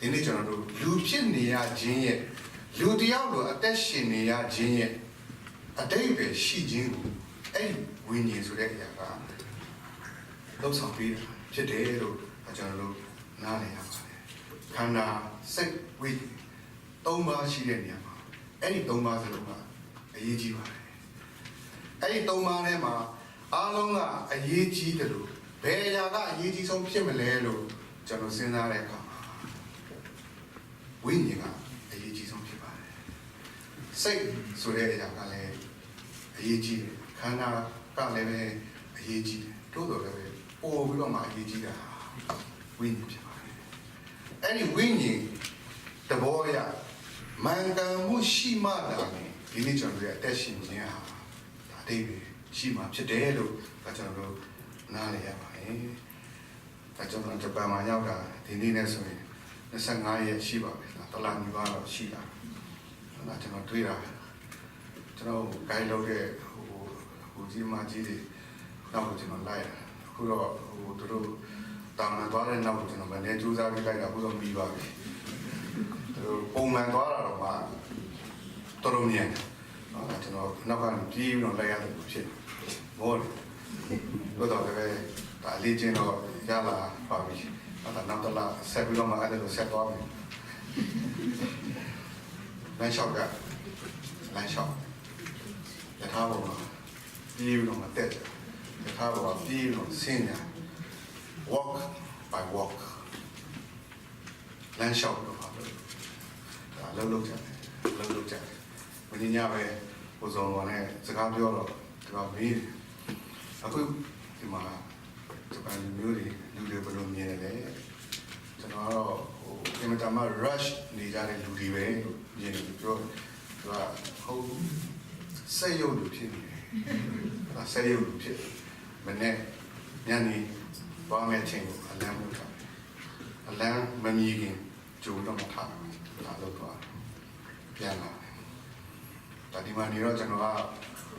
ဒီနေ့ကျွန်တော်တို့လူဖြစ်နေရခြင်းရဲ့လူတယောက်လိုအသက်ရှင်နေရခြင်းရဲ့အတိတ်ပဲရှိခြင်းကိုအဲ့ဒီဝိညာဉ်ဆိုတဲ့အရာကလှုပ်ဆောင်ပေးတာဖြစ်တယ်လို့ကျွန်တော်တို့နားလည်ရပါတယ်ခန္ဓာစိတ်ဝိညာဉ်၃ပါးရှိတဲ့နေရာမှာအဲ့ဒီ၃ပါးစလုံးကအရေးကြီးပါတယ်အဲ့ဒီ၃ပါးထဲမှာအားလုံးကအရေးကြီးတယ်လို့ဘယ်အရာကအရေးကြီးဆုံးဖြစ်မလဲလို့ကျွန်တော်စဉ်းစားတဲ့အခါမှာဝိညာဉ်ကအရေးကြီးဆုံးဖြစ်ပါတယ်စိတ်ဆိုတဲ့အရာကလည်းအရေးကြီးတယ်ခန္ဓာကလည်းပဲအရေးကြီးတယ်တိုးတော်လည်းပဲပို့ပြီးတော့မှအရေးကြီးတာဝိညာဉ်ဖြစ်ပါတယ်အဲ့ဒီဝိညာဉ်တဘောရမှန်ကန်မှုရှိမှသာလေဒီနေ့ကျွန်တော်တို့ရဲ့အသက်ရှင်ခြင်းဟာဒါတိတ်ပဲရှိမှဖြစ်တယ်လို့ကျွန်တော်တို့နားလည်ရပါတယ်ဒါကြောင့်ကျွန်တော်ဂျပန်မှာရောက်တာဒီနေ့နဲ့ဆိုရင်25ရက်ရှိပါပြီတလားနီးပါးတော့ရှိတာဒါကျွန်တော်တွေးတာကျွန်တော်ဂိုင်းလုပ်တဲ့ဟိုကြီးမကြီးတွေနောက်ကိုကျွန်တော်လိုက်အခုတော့သူတို့တာမန်သွားတဲ့နောက်ကိုကျွန်တော်မနေ့ကြိုးစားပြီးလိုက်တာအခုတော့ပြီးပါပြီသူတို့ပုံမှန်သွားတာတော့မှတော်တော်မြန်ကျွန်တော်နောက်ကနေပြေးပြီးတော့လိုက်ရတယ်ဖြစ်မောတယ်တော့လည်းဒါလေးချင်းတော့ရလာပါပြီနောက်တော့ဆက်ပြီးတော့မှအဲ့ဒါကိုဆက်သွားမယ်လမ်းလျှောက်ကလမ်းလျှောက်ယထာဘောမှာပြေးပြီးတော့မှတက်ယထာဘောမှာပြေးပြီးတော့ဆင်းရ walk by walk လမ်းလျှောက်တော့ပါလို့ဒါလှုပ်ကြတယ်မင်းညပဲ ကိုစုံတော်နဲ့စကားပြောတော့ဒီမှာမေးတယ်အခုဒီမှာဂျပန်လူမျိုးတွေလူတွေဘယ်လိုမြင်လဲကျွန်တော်ကတော့ဟိုအင်မတန်မှ rush နေကြတဲ့လူတွေပဲမြင်တယ်ပြောသူကဟုတ်စိတ်ရုပ်လူဖြစ်နေတယ်စိတ်ရုပ်လူဖြစ်မနဲ့ညနေဘာမှချင်းကိုအလံလို့ထားအလံမမြည်ခင်ကြိုးတော့မထားဒါလို့တော့ပြန်လာဒါဒီမှာနေတော့ကျွန်တော်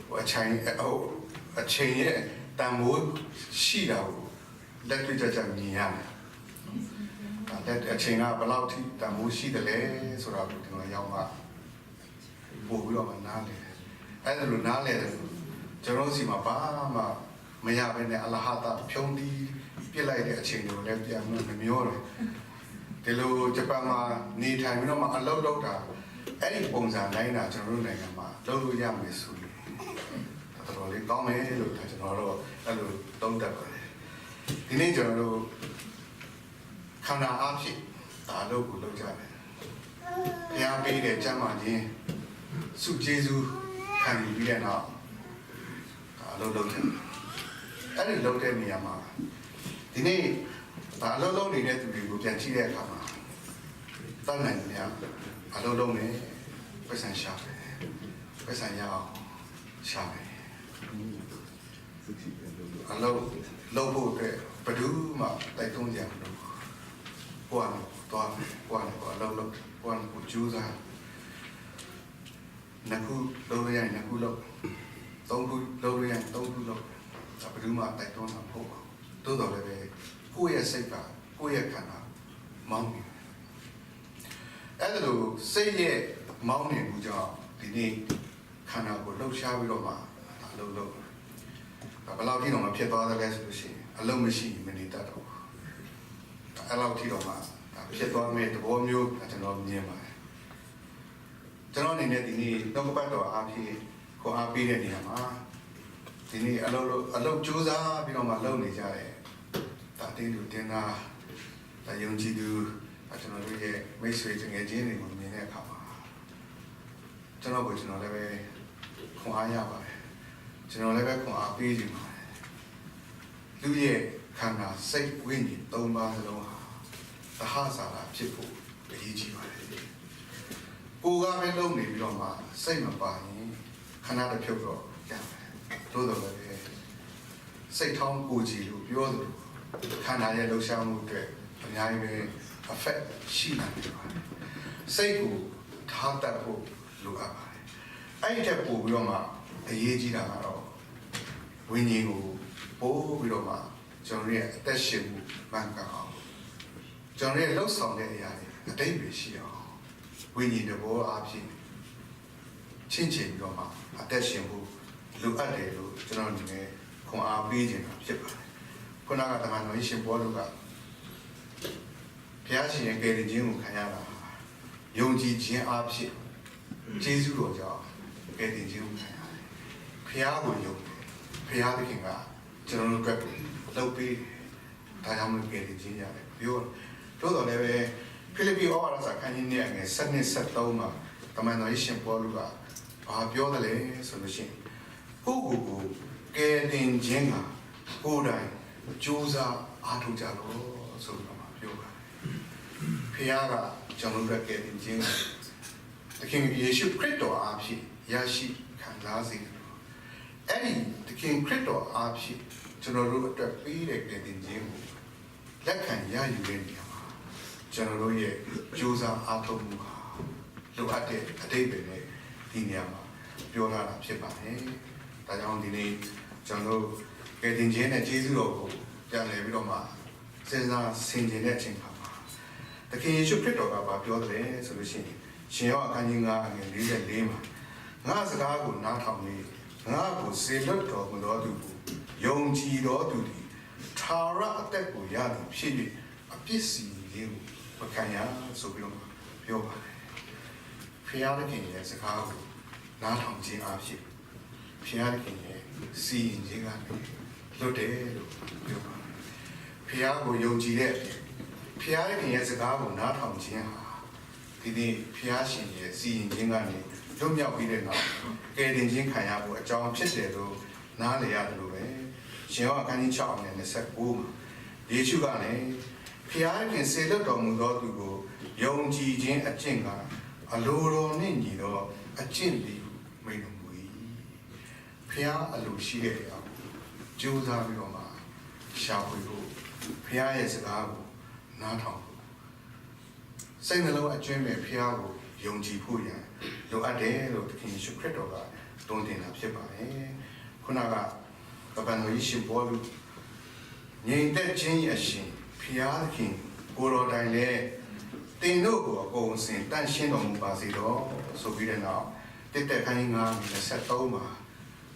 ကအချိန်ရဲ့တန်ဖိုးရှိတာကိုလက်တွေ့ကြမြင်ရတယ်အချိန်ကဘယ်လောက်ထိတန်ဖိုးရှိတယ်လဲဆိုတော့ဒီမှာရောက်မှပို့ပြီးတော့မှနားလေအဲ့ဒါလိုနားလေတယ်ကျွန်တော်စီမှာဘာမှမရဘဲနဲ့အလဟတာဖြုံးတီးပြစ်လိုက်တဲ့အချိန်တွေကိုလည်းပြန်မမျောတယ်ဒီလိုဂျပန်မှာနေထိုင်ပြီးတော့မှအလုပ်လုပ်တာအဲ့ဒီပုံစံတိုင်းတာကျွန်တော်တို့နိုင်ငံမှာလုပ်လို့ရမယ်ဆိုရင်တော်တော်လေးကောင်းမယ်လို့ကျွန်တော်တို့အဲ့လိုသုံးသပ်ပါတယ်ဒီနေ့ကျွန်တော်တို့ခန္ဓာအဖြစ်ဒါလို့ကိုလုပ်ကြတယ်ဘုရားပေးတဲ့ကျမ်းမာခြင်းစုကျေးဇူးခံယူပြီးတဲ့နောက်ဒါလို့လုပ်တယ်အဲ့ဒီလုပ်တဲ့နေရာမှာဒီနေ့ဒါအလုပ်လုပ်နေတဲ့သူတွေကိုပြန်ကြည့်တဲ့အခါမှာတတ်နိုင်တယ်အလုပ်လုပ်နေပတ်စံရှာတယ်ပတ်စံရအောင်ရှာတယ်အလုပ်လုပ်ဖို့အတွက်ဘယ်သူမှတိုက်တွန်းကြမလို့ကိုယ်ကတော့ကိုယ်ကအလုပ်လုပ်ကိုယ်ကိုကြိုးစားနှစ်ခုလုပ်ရရင်နှစ်ခုလုပ်သုံးခုလုပ်ရရင်သုံးခုလုပ်ဒါဘယ်သူမှတိုက်တွန်းတာမဟုတ်ပါဘူးတိုးတော်လည်းပဲကိုယ့်ရဲ့စိတ်ကကိုယ့်ရဲ့ခန္ဓာမောင်းနေအဲ့ဒါလို့စိတ်ရဲ့မောင်းနေမှုကြောင့်ဒီနေ့ခန္ဓာကိုလှုပ်ရှားပြီးတော့မှအလုပ်လုပ်ဘယ်လောက်ထိတော့မဖြစ်သွားသလဲဆိုလို့ရှိရင်အလုံးမရှိမနေတတ်တော့အဲ့လောက်ထိတော့မှဖြစ်သွားမယ့်သဘောမျိုးကျွန်တော်မြင်ပါတယ်ကျွန်တော်အနေနဲ့ဒီနေ့တော့ပတ်တော်အားဖြင့်ခေါ်အားပေးတဲ့နေရာမှာဒီနေ့အလုပ်ကြိုးစားပြီးတော့မှလုပ်နေကြတယ်ဒါတင်းသူတင်းသားဒါယုံကြည်သူကျွန်တော်တို့ရဲ့မိတ်ဆွေငယ်ချင်းတွေကိုမြင်တဲ့အခါမှာကျွန်တော်လည်းပဲခွန်အားရပါတယ်ကျွန်တော်လည်းပဲခွန်အားပေးခြင်းပါတယ်လူရဲ့ခန္ဓာစိတ်ဝိညာဉ်သုံးပါးစလုံးဟာသဟဇာတာဖြစ်ဖို့အရေးကြီးပါတယ်ကိုယ်ကပဲလုံးနေပြီးတော့မှစိတ်မပါရင်ခန္ဓာတစ်ဖြုတ်တော့ရတယ်သို့တော်လည်းစိတ်ထောင်းကိုကြည်လို့ပြောသလိုခန္ဓာရဲ့လှုပ်ရှားမှုအတွက်အများကြီးပဲ effect ရှိနိုင်တယ်စိတ်ကိုထားတတ်ဖို့လိုအပ်ပါတယ်အဲ့ဒီထက်ပိုပြီးတော့မှအရေးကြီးတာကတော့ဝိညာဉ်ကိုပို့ပြီးတော့မှကျွန်တော်ရဲ့အသက်ရှင်မှုမှန်ကန်အောင်ကျွန်တော်ရဲ့လှုပ်ဆောင်တဲ့အရာတွေအတိတ်ပဲရှိအောင်ဝိညာဉ်တဘောအားဖြင့်ချင်းချင်းပြီးတော့မှအသက်ရှင်မှုလိုအပ်တယ်လို့ကျွန်တော်အနေနဲ့ခွန်အားပေးခြင်းဖြစ်ပါတယ်ခုနကတမန်တော်ကြီးရှင်ဘောလူကဘုရားရှင်ရဲ့ကယ်တင်ခြင်းကိုခံရတာယုံကြည်ခြင်းအားဖြင့်ကျေးဇူးတော်ကြောင့်ကယ်တင်ခြင်းကိုခံရတယ်ဘုရားကိုယုံတယ်ဘုရားသခင်ကကျွန်တော်တို့အတွက်လုပ်ပေးဒါကြောင့်လည်းကယ်တင်ခြင်းရတယ်ပြောတော့လည်းပဲဖိလိပ္ပိဩဝါဒစာခန်းကြီးနဲ့ငယ်7:73မှာတမန်တော်ကြီးရှင်ဘောလူကဘာပြောတယ်လဲဆိုလို့ရှိရင်ကိုယ့်ကိုယ်ကိုကယ်တင်ခြင်းကကိုယ်တိုင်ကြိုးစားအားထုတ်ကြလို့ဆိုတော့ပြောပါတယ်ဖခင်ကကျွန်တော်တို့ကယ်တင်ခြင်းသခင်ယေရှုခရစ်တော်အားဖြင့်ရရှိခံစားစေတယ်အဲ့ဒီသခင်ခရစ်တော်အားဖြင့်ကျွန်တော်တို့အတွက်ပေးတဲ့ကယ်တင်ခြင်းကိုလက်ခံရယူတဲ့နေရာမှာကျွန်တော်တို့ရဲ့ကြိုးစားအားထုတ်မှုဟာလိုအပ်တဲ့အတိတ်ပဲနဲ့ဒီနေရာမှာပြောလာတာဖြစ်ပါတယ်ဒါကြောင့်ဒီနေ့ကျွန်တော်တို့ကယ်တင်ခြင်းနဲ့ကျေးဇူးတော်ကိုပြန်လည်ပြီးတော့မှစဉ်းစားဆင်ခြင်တဲ့အချိန်မှာသခင်ယေရှုခရစ်တော်ကပြောတယ်ဆိုလို့ရှိရင်ရှင်ယောဟန်အခန်းကြီး9အငယ်44မှာငါစကားကိုနားထောင်ပြီးငါကိုစေလွတ်တော်မူသောသူကိုယုံကြည်တော်သူသည်ထာဝရအသက်ကိုရသည်ဖြစ်၍အပြစ်စီရင်ကိုမခံရဆိုပြီးတော့ပြောပါတယ်ဖခင်သခင်ရဲ့စကားကိုနားထောင်ခြင်းအဖြစ်ဖခင်သခင်ရဲ့စီရင်ခြင်းကနေလွတ်တယ်လို့ပြောပါတယ်ဖခင်ကိုယုံကြည်တဲ့ဖခင်ရဲ့စကားကိုနားထောင်ခြင်းဟာဒီနေ့ဖခင်ရှင်ရဲ့စီရင်ခြင်းကနေ လွတ်မြောက်ပြီးတဲ့နောက်ကယ်တင်ခြင်းခံရဖို့အကြောင်းဖြစ်တယ်လို့နားလည်ရတယ်လို့ပဲရှင်ယောဟန်ခန်းကြီး6နဲ့29မှာယေရှုကလည်းဖျားခင်စေလွတ်တော်မူသောသူကိုယုံကြည်ခြင်းအကျင့်ကအလိုတော်နှင့်ညီသောအကျင့်သည်မိန့်တော်မူ၏ဖျားအလိုရှိတဲ့အရာကြိုးစားပြီးတော့မှရှာဖွေဖို့ဖျားရဲ့စကားကိုနားထောင်ဖို့စိတ်နှလုံးအကျွမ်းမဲ့ဖျားကိုယုံကြည်ဖို့ရန်လိုအပ်တယ်လို့သခင်ယေရှုခရစ်တော်ကတွန်းတင်တာဖြစ်ပါတယ်ခုနကကပ္ပန်တော်ယေရှုဘောလူငြိမ်သက်ခြင်းရဲ့အရှင်ဖျားခင်ကိုတော်တိုင်လည်းတင်တို့ကိုအကုန်စင်တန့်ရှင်းတော်မူပါစေတော့ဆိုပြီးတဲ့နောက်တက်တက်ခိုင်း9:23မှာ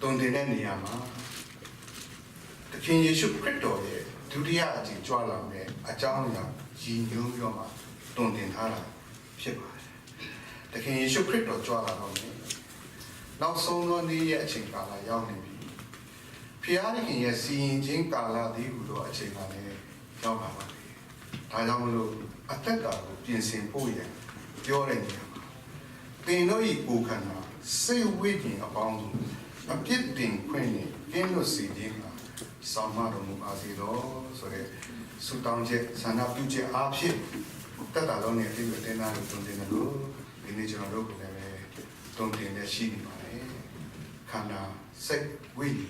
တွန်းတင်တဲ့နေရာမှာသခင်ယေရှုခရစ်တော်ရဲ့ဒုတိယအကြိမ်ကြွလာမယ်အကြောင်းအရာရည်ညွှန်းပြီးတော့မှတွန်းတင်ထားတာဖြစ်ပါတယ်သခင်ယေရှုခရစ်တော်ကြွလာတော့မယ်နောက်ဆုံးသောနေ့ရဲ့အချိန်ကာလရောက်နေပြီဖျားသခင်ရဲ့စီရင်ခြင်းကာလသည်ဟူသောအချိန်ကလည်းရောက်ပါပါပြီဒါကြောင့်မလို့အသက်တာကိုပြင်ဆင်ဖို့ရန်ပြောတဲ့နေရာမှာသင်တို့၏ကိုယ်ခန္ဓာစိတ်ဝိညာဉ်အပေါင်းတို့အပြစ်တင်ခွင့်နဲ့ကင်းလွတ်စေခြင်းကဆောင်မတော်မူပါစေတော့ဆိုတဲ့ဆုတောင်းချက်ဆန္ဒပြုချက်အားဖြင့်တက်တာလုံးနဲ့ဒီလိုတင်တာလို့တွင်တယ်လို့ဒီနေ့ကျွန်တော်တို့ကိုလည်းတွင်တင်နေရှိနေပါတယ်ခန္ဓာစိတ်ဝိညာဉ်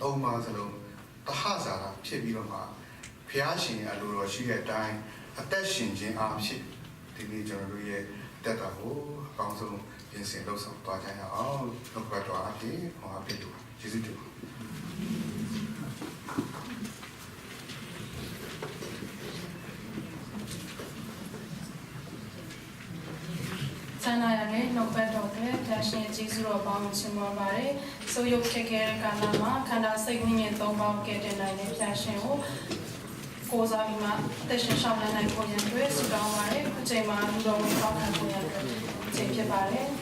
သုံးပါးစလုံးတဟဇာတာဖြစ်ပြီးတော့မှဘုရားရှင်အလိုတော်ရှိတဲ့အတိုင်းအသက်ရှင်ခြင်းအားဖြင့်ဒီနေ့ကျွန်တော်တို့ရဲ့တက်တာကိုအကောင်းဆုံးပြင်ဆင်လုပ်ဆောင်သွားကြရအောင်လုပ်ပတ်တော်အားဖြင့်ဟောအပ်ပြီးတော့ကျေးဇူးတင်ပါတယ်ဆန္ဒရတဲ့နှုတ်ပတ်တော်တွေဒါရှင်ကျေးဇူးတော်ပေါင်းချီးမွမ်းပါတယ်။ဆိုရုပ်ဖြစ်ခဲ့တဲ့ကာလမှာခန္ဓာစိတ်ဝိညာဉ်သုံးပါးကဲ့တင်နိုင်တဲ့ဖျားရှင်ကိုကိုးစားပြီးမှအသက်ရှင်ရှောင်နိုင်ဖို့ရန်အတွက်ဆုတောင်းပါတယ်။အခုချိန်မှာလူတော်ဝင်ပေါင်းခံဖို့ရန်အတွက်ချိန်ဖြစ်ပါတယ်။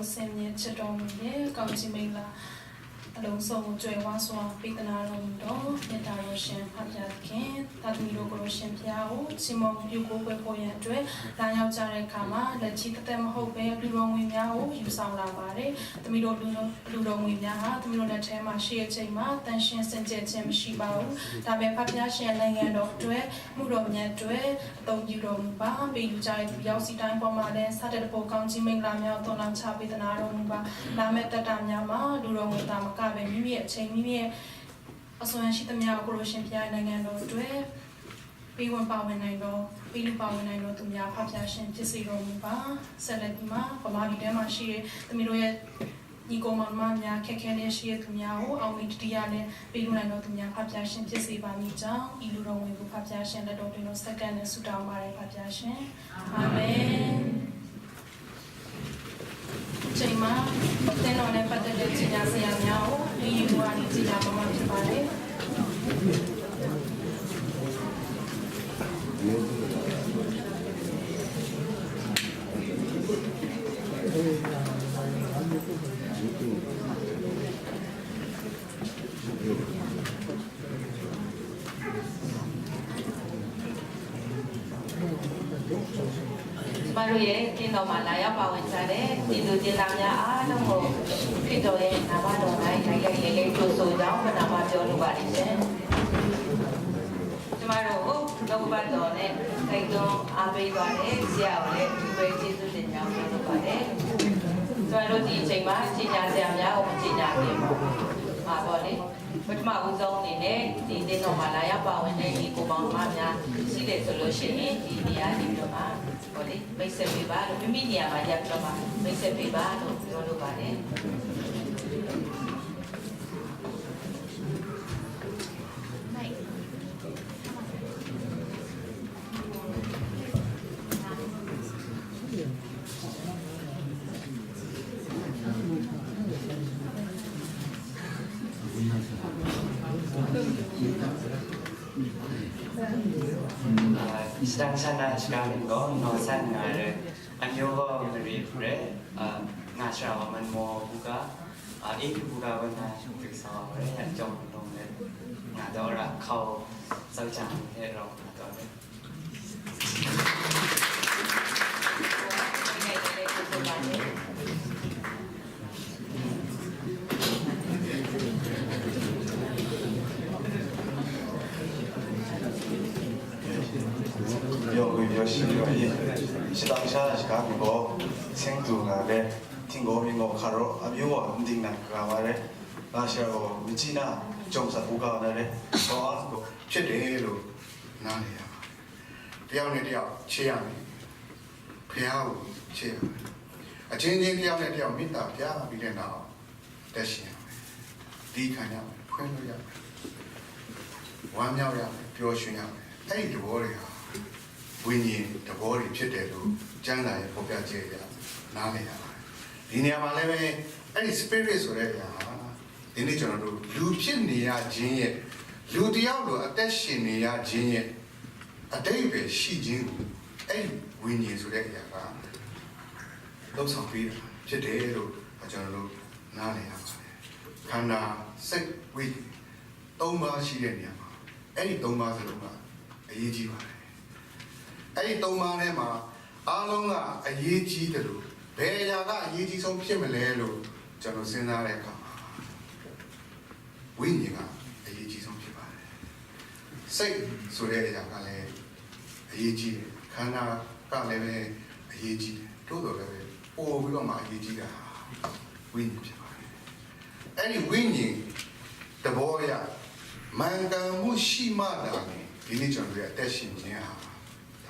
တို့ဆင်မြင်ချစ်တော်မူရဲ့ကောင်းချီးမင်္ဂလာအလုံးစုံကိုကြွယ်ဝစွာပေးသနာတော်မူသောမြတ်တော်ရှင်ဖခင်သာသမီတို့ကိုရှင်ဖျားကိုစီမုံပြုကိုယ်ကိုရန်အတွက်လာရောက်ကြတဲ့အခါမှာလက်ချီတက်မဟုတ်ပဲလူတော်ငွေများကိုယူဆောင်လာပါတယ်။သမီးတို့လူတော်ငွေများဟာသမီးတို့လက်ထဲမှာရှိတဲ့အချိန်မှာတန်ရှင်းစင်ကြယ်ခြင်းမရှိပါဘူး။ဒါပေမဲ့ဖခင်ရှင်နိုင်ငံတော်အတွက်မှုတော်မြတ်အတွက်အသုံးပြုတော်မူပါ။ပေးယူကြတဲ့ရောက်စီတိုင်းပေါ်မှာလည်းစတဲ့ပေါ်ကောင်းခြင်းမင်္ဂလာများတော်လောင်းချပေးသနာတော်မူပါ။လာမဲ့တက်တာများမှာလူတော်ငွေတာမကပဲမိမိရဲ့အချိန်မိမိရဲ့အစွမ်းရှိသမျှကိုရှင်ဖျားနိုင်ငံတော်အတွက်ပေးဝင်ပါဝင်နိုင်တော့ပေးလူပါဝင်နိုင်တော့သူများဖျားရှင်ဖြစ်စေတော်မူပါဆက်လက်ပြီးမှဗမာပြည်ထဲမှာရှိတဲ့သမီးတို့ရဲ့ညီကောင်မများခက်ခဲနေရှိတဲ့သူများကိုအောင်မြင်တည်ရတဲ့ပေးလူနိုင်တော့သူများဖျားရှင်ဖြစ်စေပါမည်ကြောင်းဤလူတော်ဝင်ကိုဖျားရှင်လက်တော်တွင်တော့စက္ကန့်နဲ့ဆုတောင်းပါတယ်ဖျားရှင်အာမင်ချိန်မှာတဲ့တော်နဲ့ပတ်သက်တဲ့ကြီးညာဆရာများကိုဒီယူဝါဒီကြီးညာပေါ်မှာဖြစ်ပါတယ်မတို့ရဲ့ကျင်းတော်မှာလာရောက်ပါဝင်ကြတဲ့ဒီလူကျင်းသားများအားလုံးကိုခရစ်တော်ရဲ့နာမတော်၌လိုက်ရိုက်လေးလေးကြိုဆိုကြောင်းနာမပြောလိုပါတယ်ရှင်ကျမတို့ကိုလောကပတ်တော်နဲ့တိုက်တွန်းအားပေးပါတယ်ဆရာကိုလည်းဒီပဲကျေးဇူးတင်ကြောင်းပြောလိုပါတယ်ကျမတို့ဒီအချိန်မှာကြီးညာဆရာများကိုကြီးညာပေးပါတော့လေပထမဦးဆုံးအနေနဲ့ဒီတင်းတော်မှာလာရောက်ပါဝင်တဲ့ဒီကိုမောင်မများရှိတယ်ဆိုလို့ရှိရင်ဒီနေရာဒီတော့မှာဟောလေမိတ်ဆက်ပေးပါလို့မိမိနေရာမှာရပ်ပြီးတော့မှမိတ်ဆက်ပေးပါလို့ပြောလိုပါတယ်Istang-sana sekali ko, nosan nga rin. Anyo ko rin nga siya man mo buka. Iki buka ko na tiksa ko rin. Yan chong nung rin. Nga daw ra kau sa chan rin ro nga daw rin. 시당샤 시가고 생두가래 팅고민고 카로 아미오 인딩나 가와래 라시아고 미치나 점사 우가나래 또 최대로 나네요. တယောက်နဲ့တယောက်ချေရမယ်ဖះကိုချေရမယ်အချင်းချင်းတယောက်နဲ့တယောက်မေတ္တာပြပြီးတဲ့နောက်တက်ရှင်ရမယ်ဒီခံရမယ်ဖွင့်လို့ရမယ်ဝမ်းမြောက်ရမယ်ပျော်ရွှင်ရမယ်အဲ့ဒီသဘောတွေဟာဝိညာဉ်သဘောတွေဖြစ်တယ်လို့ကျမ်းစာရဲ့ဖော်ပြချက်ရနားလည်ရပါတယ်ဒီနေရာမှာလည်းပဲအဲ့ဒီ spirit ဆိုတဲ့အရာဟာဒီနေ့ကျွန်တော်တို့လူဖြစ်နေရခြင်းရဲ့လူတယောက်လိုအသက်ရှင်နေရခြင်းရဲ့အတိတ်ပဲရှိခြင်းကိုအဲ့ဒီဝိညာဉ်ဆိုတဲ့အရာကလောက်ဆောင်ပြီးဖြစ်တယ်လို့ကျွန်တော်တို့နားလည်ရပါတယ်ခန္ဓာစိတ်ဝိညာဉ်သုံးပါးရှိတဲ့နေရာမှာအဲ့ဒီသုံးပါးစလုံးကအရေးကြီးပါတယ်အဲ့ဒီသုံးပါးထဲမှာအားလုံးကအရေးကြီးတယ်လို့ဘယ်အရာကအရေးကြီးဆုံးဖြစ်မလဲလို့ကျွန်တော်စဉ်းစားတဲ့အခါမှာဝိညာဉ်ကအရေးကြီးဆုံးဖြစ်ပါတယ်စိတ်ဆိုတဲ့အရာကလည်းအရေးကြီးတယ်ခန္ဓာကလည်းပဲအရေးကြီးတယ်တို့တော့လည်းပို့ပြီးတော့မှအရေးကြီးတာဝိညာဉ်ဖြစ်ပါတယ်အဲ့ဒီဝိညာဉ်တဘောရမှန်ကန်မှုရှိမှသာဒီနေ့ကျွန်တော်တို့ရဲ့အသက်ရှင်ခြင်းဟာဒါ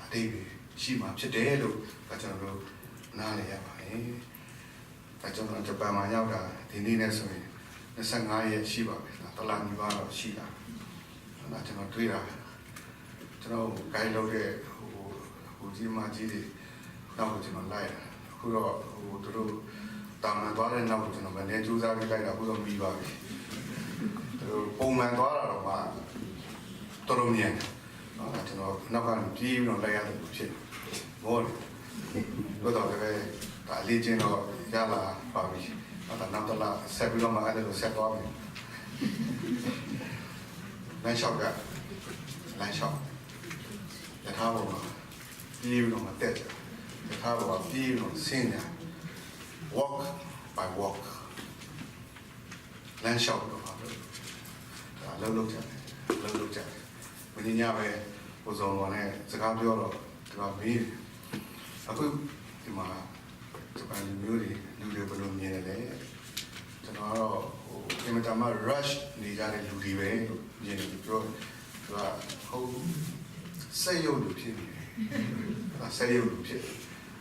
အတိတ်ပဲရှိမှဖြစ်တယ်လို့ကျွန်တော်တို့နားလည်ရပါတယ်ကျွန်တော်ဂျပန်မှာရောက်တာဒီနေ့နဲ့ဆိုရင်25ရက်ရှိပါပြီလားတလားနီးပါးတော့ရှိတာအဲ့ဒါကျွန်တော်တွေ့တာကျွန်တော်ဂိုင်းလုပ်တဲ့ဟိုကြီးမကြီးတွေနောက်ကိုကျွန်တော်လိုက်တာအခုတော့သူတို့တောင်းပန်သွားတဲ့နောက်ကိုကျွန်တော်ဗနဲ့ကြိုးစားပြီးလိုက်တာအခုတော့ပြီးပါပြီသူတို့ပုံမှန်သွားတာတော့မှတော်တော်မြန်တယ်ကျွန်တော်နောက်ကနေပြေးပြီးတော့လိုက်ရတယ်ဖြစ်ဘောတယ်ဘယ်တော့လဲဒါလေးချင်းတော့ ရလာပါပြီအဲ့ဒါနောက်တော့ဆက်ပြီးတော့မှအဲ့ဒါကိုဆက်သွားမယ်လမ်းလျှောက်ကလမ်းလျှောက်ယထာဘောမှာပြေးပြီးတော့မှတက်တယ်ယထာဘောကပြေးပြီးတော့ဆင်းတယ် walk by walk လမ်းလျှောက်တော့ပါလို့ဒါလှုပ်ကြတယ်မင်းညပဲပူဇော်တော်နဲ့စကားပြောတော့ဒီမှာမေးအခုဒီမှာဂျပန်လူတွေဘယ်လိုမြင်လဲကျွန်တော်ကတော့အင်မတန်မှ rush နေကြတဲ့လူတွေပဲလို့မြင်တယ်ပြောသူကဟုတ်စိတ်ရုပ်လူဖြစ်နေတယ်စိတ်ရုပ်လူဖြစ်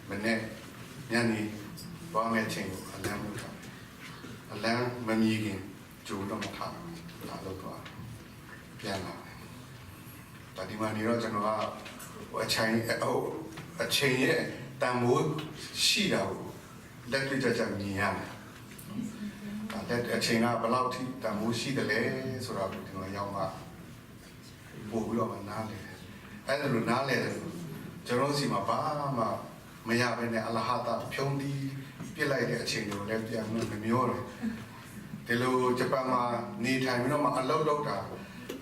မနဲ့ညနေသွားမဲ့ချိန်ကိုအလန်းမှုထားအလန်းမမြည်ခင်ကြိုတော့မထားဘူးဒါတော့ပြန်လာဒါဒီမှာနေတော့ကျွန်တော်ကအချိန်ရဲ့တန်ဖိုးရှိတာကိုလက်တွေ့ကြမြင်ရတယ်။အချိန်ကဘယ်လောက်ထိတန်ဖိုးရှိတယ်လဲဆိုတော့ဒီမှာရောက်မှပို့ပြီးတော့နားလေတယ်။အဲ့ဒါလိုနားလေတယ်ကျွန်တော်စီမှာဘာမှမရဘဲနဲ့အလဟတာဖြုံးပြီးပြစ်လိုက်တဲ့အချိန်တွေကိုလည်းပြန်မမျောတယ်။ဒီလိုဂျပန်မှာနေထိုင်ပြီးတော့မှအလုပ်လုပ်တာ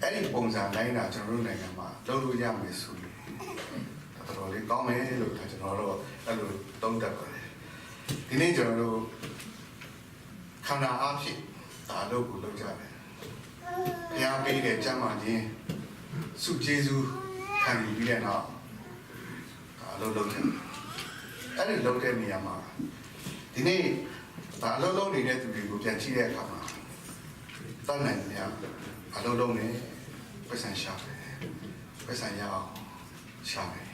အဲ့ဒီပုံစံတိုင်းတာကျွန်တော်တို့နိုင်ငံမှာလုပ်လို့ရမယ်ဆိုရင်တော်တော်လေးကောင်းမယ်လို့ကျွန်တော်တို့အဲ့လိုသုံးသပ်ပါတယ်ဒီနေ့ကျွန်တော်တို့ခန္ဓာအားဖြင့်ဒါလို့ကိုလုပ်ကြတယ်ဘုရားပေးတဲ့ကျမ်းမာခြင်းစုကျေးဇူးခံယူပြီးတဲ့နောက်ဒါလို့လုပ်ကြတယ်အဲ့ဒီလုပ်တဲ့နေရာမှာဒီနေ့ဒါအလုပ်လုပ်နေတဲ့သူတွေကိုပြန်ကြည့်တဲ့အခါမှာတတ်နိုင်တယ်အလုပ်လုပ်နေပတ်စံရှာတယ်ပတ်စံရအောင်ရှာတယ်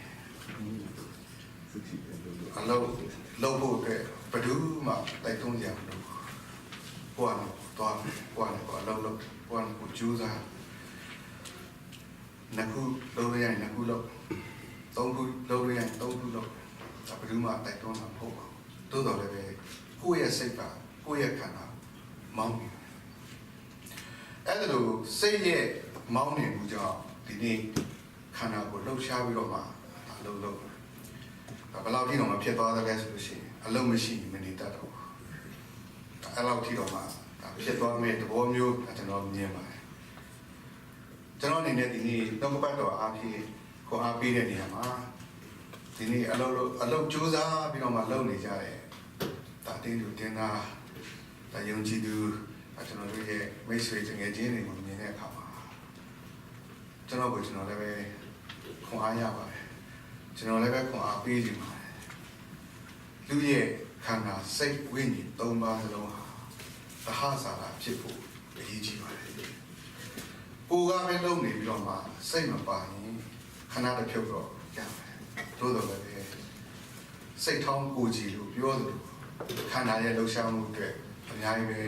အလုပ်လုပ်ဖို့အတွက်ဘယ်သူမှတိုက်တွန်းကြမလို့ကိုယ်ကတော့ကိုယ်ကအလုပ်လုပ်ကိုယ်ကိုကြိုးစားနှစ်ခုလုပ်ရရင်နှစ်ခုလုပ်သုံးခုလုပ်ရရင်သုံးခုလုပ်ဘယ်သူမှတိုက်တွန်းမှာမဟုတ်ပါဘူးတိုးတော်လည်းပဲကိုယ့်ရဲ့စိတ်ကကိုယ့်ရဲ့ခန္ဓာမောင်းနေအဲ့ဒါလို့စိတ်ရဲ့မောင်းနေမှုကြောင့်ဒီနေ့ခန္ဓာကိုလှုပ်ရှားပြီးတော့မှအလုပ်လုပ်ဘယ်လောက်ထိတော့မဖြစ်သွားသလဲဆိုလို့ရှိရင်အလုံးမရှိမနေတတ်တော့အဲ့လောက်ထိတော့မှဖြစ်သွားမယ့်သဘောမျိုးကျွန်တော်မြင်ပါတယ်ကျွန်တော်အနေနဲ့ဒီနေ့နှုတ်ပတ်တော်အားဖြင့်ခေါ်အားပေးတဲ့နေရာမှာဒီနေ့အလုပ်ကြိုးစားပြီးတော့မှလုပ်နေကြတယ်ဒါတင်းသူတင်းသားဒါယုံကြည်သူကျွန်တော်တို့ရဲ့မိတ်ဆွေတငယ်ချင်းတွေကိုမြင်တဲ့အခါမှာကျွန်တော်လည်းပဲခွန်အားရပါတယ်ကျွန်တော်လည်းပဲခွန်အားပေးနေပါတယ်လူရဲ့ခန္ဓာစိတ်ဝိညာဉ်သုံးပါးစလုံးဟာသဟဇာတာဖြစ်ဖို့အရေးကြီးပါတယ်ကိုယ်ကပဲလုပ်နေပြီးတော့မှစိတ်မပါရင်ခန္ဓာတစ်ဖြုတ်တော့ရမယ်သို့တော်လည်းပဲစိတ်ထောင်းကိုကြည်လို့ပြောသလိုခန္ဓာရဲ့လှုပ်ရှားမှုအတွက်အများကြီးပဲ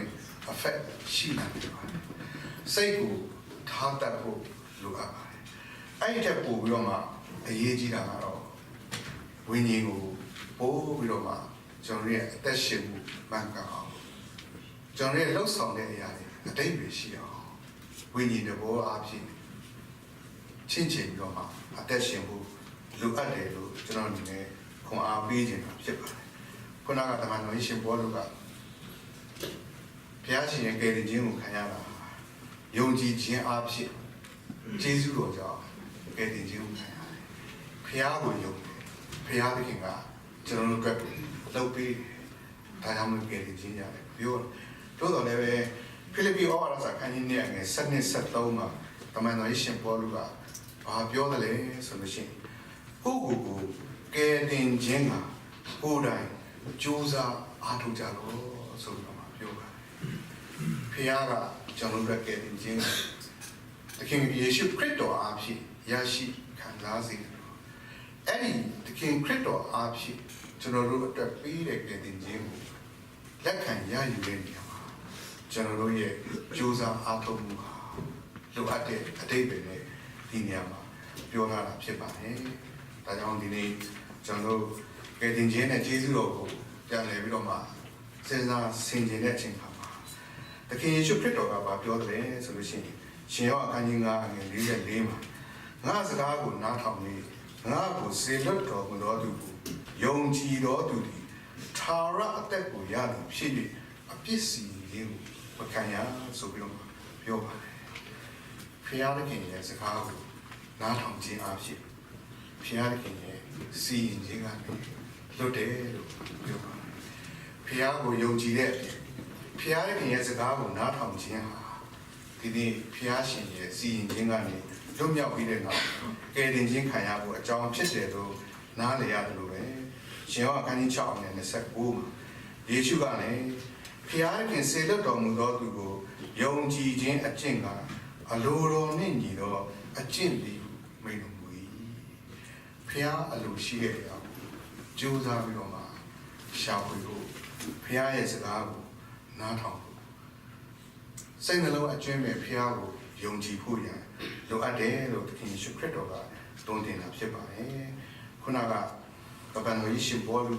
effect ရှိနေတယ်စိတ်ကိုထားတတ်ဖို့လိုအပ်ပါတယ်အဲ့ဒီထက်ပိုပြီးတော့မှအရေးကြီးတာကတော့ဝိညာဉ်ကိုပို့ပြီးတော့မှကျွန်တော်ရဲ့အသက်ရှင်မှုမှန်ကန်အောင်ကျွန်တော်ရဲ့လှုပ်ဆောင်တဲ့အရာတွေအတိတ်ပဲရှိအောင်ဝိညာဉ်တဘောအားဖြင့်ချင်းချင်းပြီးတော့မှအသက်ရှင်မှုလိုအပ်တယ်လို့ကျွန်တော်အနေနဲ့ခွန်အားပေးခြင်းဖြစ်ပါတယ်ခုနကတမန်တော်ရှင်ဘောလူကဘုရားရှင်ရဲ့ကယ်တင်ခြင်းကိုခံရတာယုံကြည်ခြင်းအားဖြင့်ကျေးဇူးတော်ကြောင့်ကယ်တင်ခြင်းကိုခံရတယ်ဘုရားကိုယုံတယ်ဘုရားသခင်ကကျွန်တော်တို့အတွက်လုပ်ပြီးဒါကြောင့်မကယ်တင်ခြင်းရတယ်ပြောတော့လည်းပဲဖိလိပ္ပိဩဝါဒစာခန်းကြီးနဲ့ငယ်7-73မှာတမန်တော်ရှင်ဘောလူကဘာပြောတယ်လဲဆိုလို့ရှိရင်ကိုယ့်ကိုယ်ကယ်တင်ခြင်းကကိုယ်တိုင်ကြိုးစားအားထုတ်ကြလို့ဆိုတော့ပြောတာဖခင်ကကျွန်တော်တို့ကယ်တင်ခြင်းတခင်ယေရှုခရစ်တော်အားဖြင့်ရရှိခံစားစေတယ်အဲ့ဒီတခင်ခရစ်တော်အားဖြင့်ကျွန်တော်တို့အတွက်ပေးတဲ့ကယ်တင်ခြင်းကိုလက်ခံရယူတဲ့နေရာမှာကျွန်တော်တို့ရဲ့ကြိုးစားအားထုတ်မှုဟာလိုအပ်တဲ့အတိတ်ပဲနဲ့ဒီနေရာမှာပြောထားတာဖြစ်ပါတယ်ဒါကြောင့်ဒီနေ့ကျွန်တော်တို့ကယ်တင်ခြင်းနဲ့ကျေးဇူးတော်ကိုပြန်လည်ပြီးတော့မှစဉ်းစားဆင်ခြင်တဲ့အချိန်မှာတခင်ယေရှုခရစ်တော်ကပြောတယ်ဆိုလို့ရှိရင်ရှင်ယောဟန်အခန်းကြီး9အငယ်44မှာငါစကားကိုနားထောင်နေငါ့ကိုစေလွတ်တော်မူသောသူကိုယုံကြည်တော်သူသည် ထာဝရအသက်ကိုရသည်ဖြစ်၍အပြစ်စီလေးကိုမခံရဆိုပြီးတော့ပြောပါတယ်ဖျားသခင်ရဲ့စကားကိုနားထောင်ခြင်းအဖြစ်ဖျားသခင်ရဲ့စီရင်ခြင်းကနေလွတ်တယ်လို့ပြောပါတယ်ဖျားကိုယုံကြည်တဲ့အပြင်ဖျားသခင်ရဲ့စကားကိုနားထောင်ခြင်းဟာဒီနေ့ဖျားရှင်ရဲ့စီရင်ခြင်းကနေလွတ်မြောက်ပြီးတဲ့နောက်ကယ်တင်ခြင်းခံရဖို့အကြောင်းဖြစ်တယ်လို့နားလည်ရတယ်လို့ပဲရှင်ယောဟန်အခန်းကြီး6နဲ့29မှာယေရှုကလည်းဖျားခင်ဆေလွတ်တော်မူသောသူကိုယုံကြည်ခြင်းအကျင့်ကအလိုတော်နှင့်ညီသောအကျင့်သည်မိန့်တော်မူ၏ဖျားအလိုရှိတဲ့အရာကိုကြိုးစားပြီးတော့မှရှာဖွေဖို့ဖျားရဲ့စကားကိုနားထောင်ဖို့စိတ်နှလုံးအကျွမ်းမဲ့ဖျားကိုယုံကြည်ဖို့ရန်လိုအပ်တယ်လို့သခင်ယေရှုခရစ်တော်ကတွန်းတင်တာဖြစ်ပါတယ်ခုနကပပန်တော်ယေရှုဘောလူ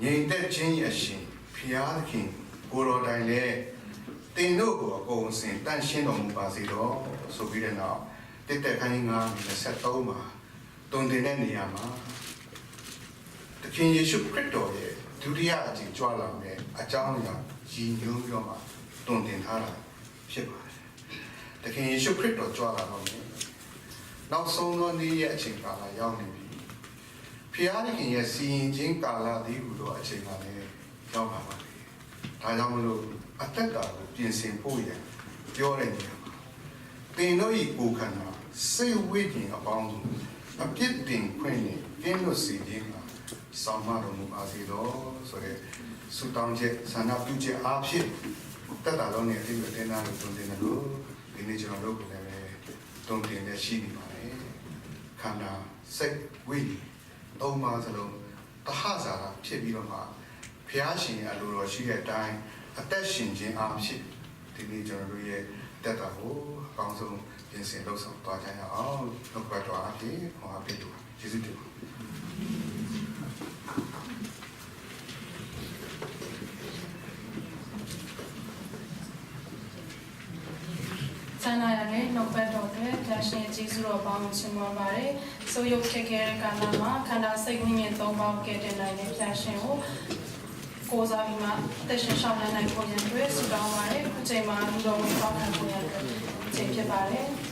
ငြိမ်သက်ခြင်းရဲ့အရှင်ဖျားသခင်ကိုတော်တိုင်လေတင်တို့ကိုအကုန်စင်တန့်ရှင်းတော်မူပါစေတော့ဆိုပြီးတဲ့နောက်တက်တက်ခိုင်း9:23မှာတွန်းတင်တဲ့နေရာမှာသခင်ယေရှုခရစ်တော်ရဲ့ဒုတိယအကြိမ်ကြွလာမယ်အကြောင်းအရာရည်ညွှန်းပြီးတော့မှတွန်းတင်ထားတာဖြစ်ပါတယ်သခင်ယေရှုခရစ်တော်ကြွလာတော့မယ်နောက်ဆုံးသောနေ့ရဲ့အချိန်ကာလရောက်နေပြီဖျားသခင်ရဲ့စီရင်ခြင်းကာလဒီဟူသောအချိန်ကလည်းရောက်လာပါပြီဒါကြောင့်မလို့အသက်တာကိုပြင်ဆင်ဖို့ရန်ပြောတဲ့နေရာမှာသင်တို့၏ကိုယ်ခန္ဓာစိတ်ဝိညာဉ်အပေါင်းကိုအပြစ်တင်ခွင့်နဲ့ကင်းလွတ်စေခြင်းကဆောင်မတော်မူပါစေတော့ဆိုရဲဆုတောင်းချက်ဆန္ဒပြုချက်အားဖြင့်တက်တာလုံးနဲ့အတိအကျတင်တာလို့တွင်တယ်လို့ဒီနေ့ကျွန်တော်တို့ကလည်းတွင်တင်နေရှိနေပါတယ်ခန္ဓာစိတ်ဝိညာဉ်သုံးပါးစလုံးတဟဇာတာဖြစ်ပြီးတော့မှဘုရားရှင်ရဲ့အလိုတော်ရှိတဲ့အတိုင်းအသက်ရှင်ခြင်းအားဖြင့်ဒီနေ့ကျွန်တော်တို့ရဲ့တက်တာကိုအကောင်းဆုံးပြင်ဆင်လုပ်ဆောင်သွားကြရအောင်လုပ်ပတ်တော်အားဖြင့်ဟောအပ်ပြီးတော့ယေရှုတင်ပါဆန္ဒရတဲ့နှုတ်ပတ်တော်တွေဒါရှင်ကျေးဇူးတော်ပေါင်းချီးမွမ်းပါတယ်။ဆိုရုပ်ဖြစ်ခဲ့တဲ့ကာလမှာခန္ဓာစိတ်ဝိညာဉ်သုံးပါးကဲ့တင်နိုင်တဲ့ဖြာရှင်ကိုကိုးစားပြီးမှအသက်ရှင်ရှောင်နိုင်ဖို့ရန်အတွက်ဆုတောင်းပါတယ်။အခုချိန်မှာလူတော်ဝင်ပေါင်းခံဖို့ရန်အတွက်ချိန်ဖြစ်ပါတယ်။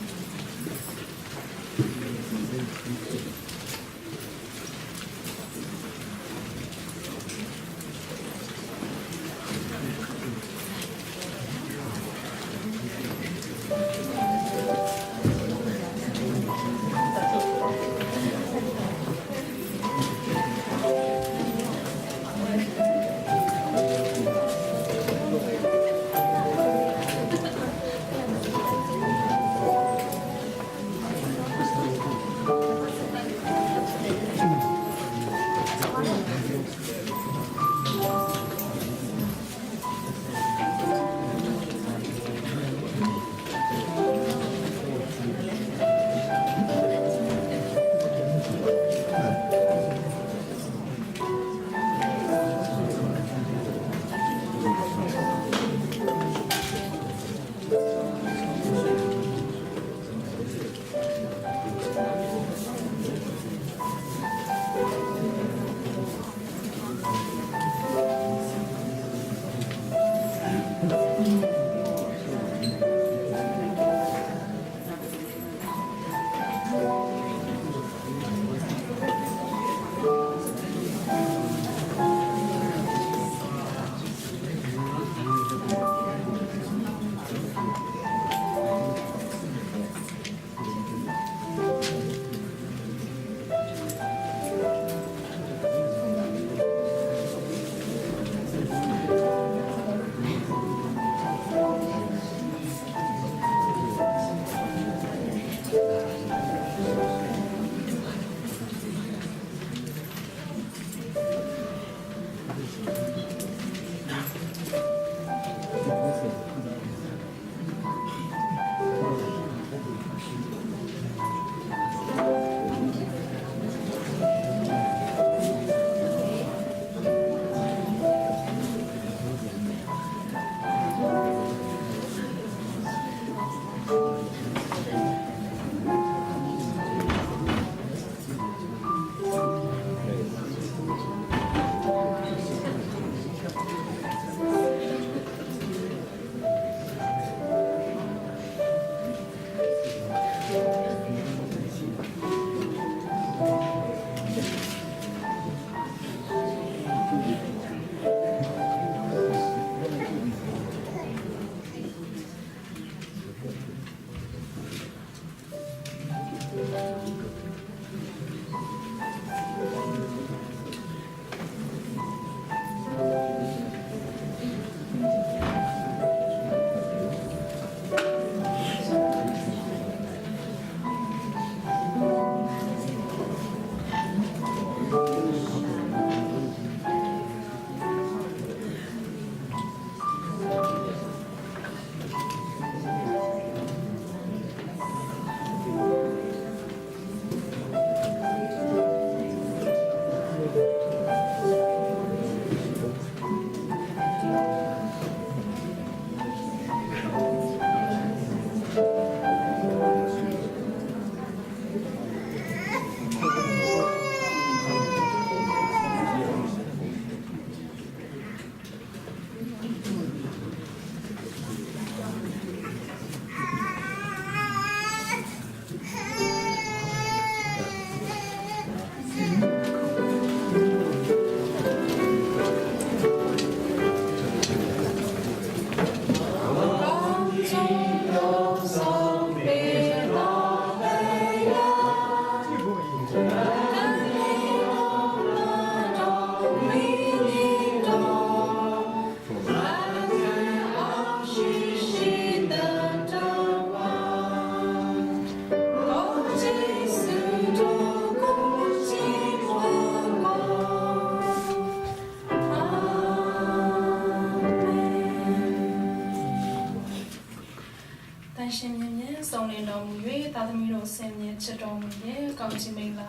န်ရှင်မြင့်စုံလင်တော်မူ၍သာသမီတို့ဆင်မြင့်ချစ်တော်မူ၍ကောင်းချီးမင်္ဂလာ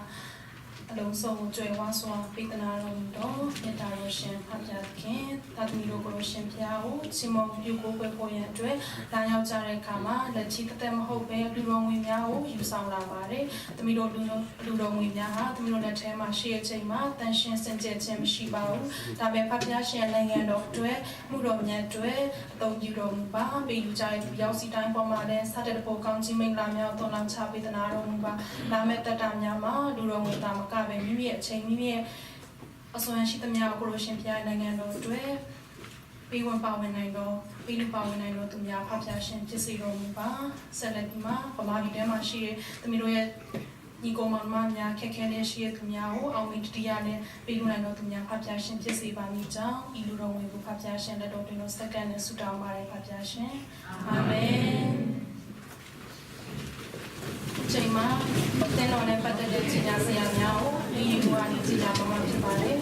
အလုံးစုံကိုကြွယ်ဝစွာပေးသနာတော်မူတော်မြတ်တော်ရှင်ဖခင်သခင်သာသမီတို့ကိုရှင်ဖျားကိုချီးမွမ်းပြုကိုးကွယ်ဖို့ရန်အတွက်လာရောက်ကြတဲ့အခါမှာလက်ချီတသက်မဟုတ်ပဲလူတော်ငွေများကိုယူဆောင်လာပါတယ်။သမီးတို့လူတော်ငွေများဟာသမီးတို့လက်ထဲမှာရှိတဲ့အချိန်မှာတန်ရှင်းစင်ကြယ်ခြင်းမရှိပါဘူး။ဒါပေမဲ့ဖခင်ရှင်နိုင်ငံတော်အတွက်မှုတော်မြတ်အတွက်အသုံးပြုတော်မူပါ။ပေးလူကြတဲ့ရောက်စီတိုင်းပေါ်မှာလည်းစတဲ့ပေါ်ကောင်းခြင်းမင်္ဂလာများတော်လောင်းချပေးသနာတော်မူပါ။လာမယ့်တတများမှာလူတော်ငွေတာမကပဲမိမိရဲ့အချိန်မိမိရဲ့အစွမ်းရှိသမျှကိုလိုရှင်ဖျားနိုင်ငံတော်အတွက်ပေးဝင်ပါဝင်နိုင်တော့ပေးလူပါဝင်နိုင်တော့သူများဖျားရှင်ဖြစ်စေတော်မူပါဆက်လက်ပြီးမှဗမာပြည်ထဲမှာရှိတဲ့သမီးတို့ရဲ့ညီကောင်မများခက်ခဲတဲ့ရှိတဲ့သူများကိုအောင်မြင်တရားနဲ့ပေးလူနိုင်တော့သူများဖျားရှင်ဖြစ်စေပါမိကြောင်းဤလူတော်ဝင်ကိုဖျားရှင်လက်တော်တွင်တော့စက္ကန့်နဲ့ဆုတောင်းပါတယ်ဖျားရှင်အာမင်ချိန်မှာတဲ့တော်နဲ့ပတ်သက်တဲ့ကြီးညာဆရာများကိုဒီယူဝါဒီကြီးညာပေါ်မှာဖြစ်ပါတယ်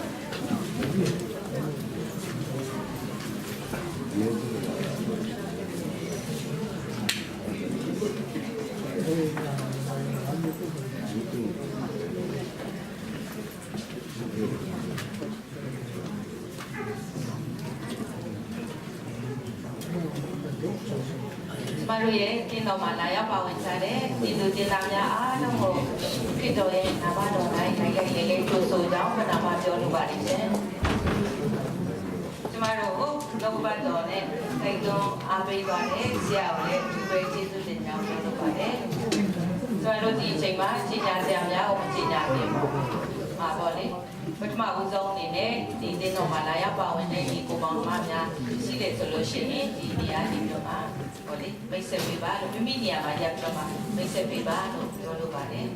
မတို့ရဲ့တင်တော်မှာလာရောက်ပါဝင်ကြတဲ့ဒီလူတင်သားများအားလုံးကိုခရစ်တော်ရဲ့နာမတော်၌လိုက်လိုက်လေးလေးကြိုဆိုကြောင်းနာမပြောလိုပါတယ်ရှင်။ကျမတို့ကိုလောကပတ်တော်နဲ့တိုက်တွန်းအားပေးသွားတဲ့ဆရာကိုလည်းဒီပဲကျေးဇူးတင်ကြောင်းပြောလိုပါတယ်။ကျမတို့ဒီအချိန်မှာကြီးညာဆရာများကိုကြီးညာပြင်ပါ။မှာပေါ့လေပထမဦးဆုံးအနေနဲ့ဒီတင်တော်မှာလာရောက်ပါဝင်တဲ့ဒီကိုပေါင်းမများရှိတယ်ဆိုလို့ရှိရင်ဒီနေရာဒီမျိုးမှာဟိုလေမိတ်ဆက်ပေးပါလို့မိမိနေရာမှာရပ်ပြီးတော့မှမိတ်ဆက်ပေးပါလို့ပြောလိုပါတယ်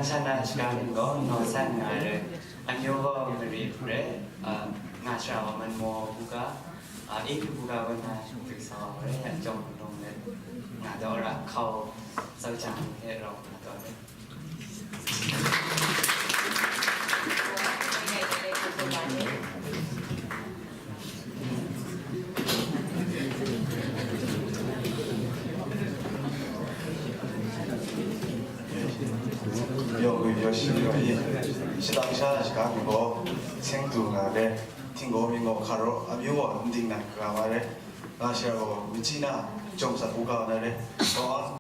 Sana sekali ko nosan ngare anyo ko meri pre ngasra man mo buka itu buka wana tiksa re jong dong le ngadora khau sau chang he ro ngadora 有时有一，是当下是讲如果成都那边听过民国卡罗，阿有我定那个话嘞，那时候我记那种啥不搞那嘞，说。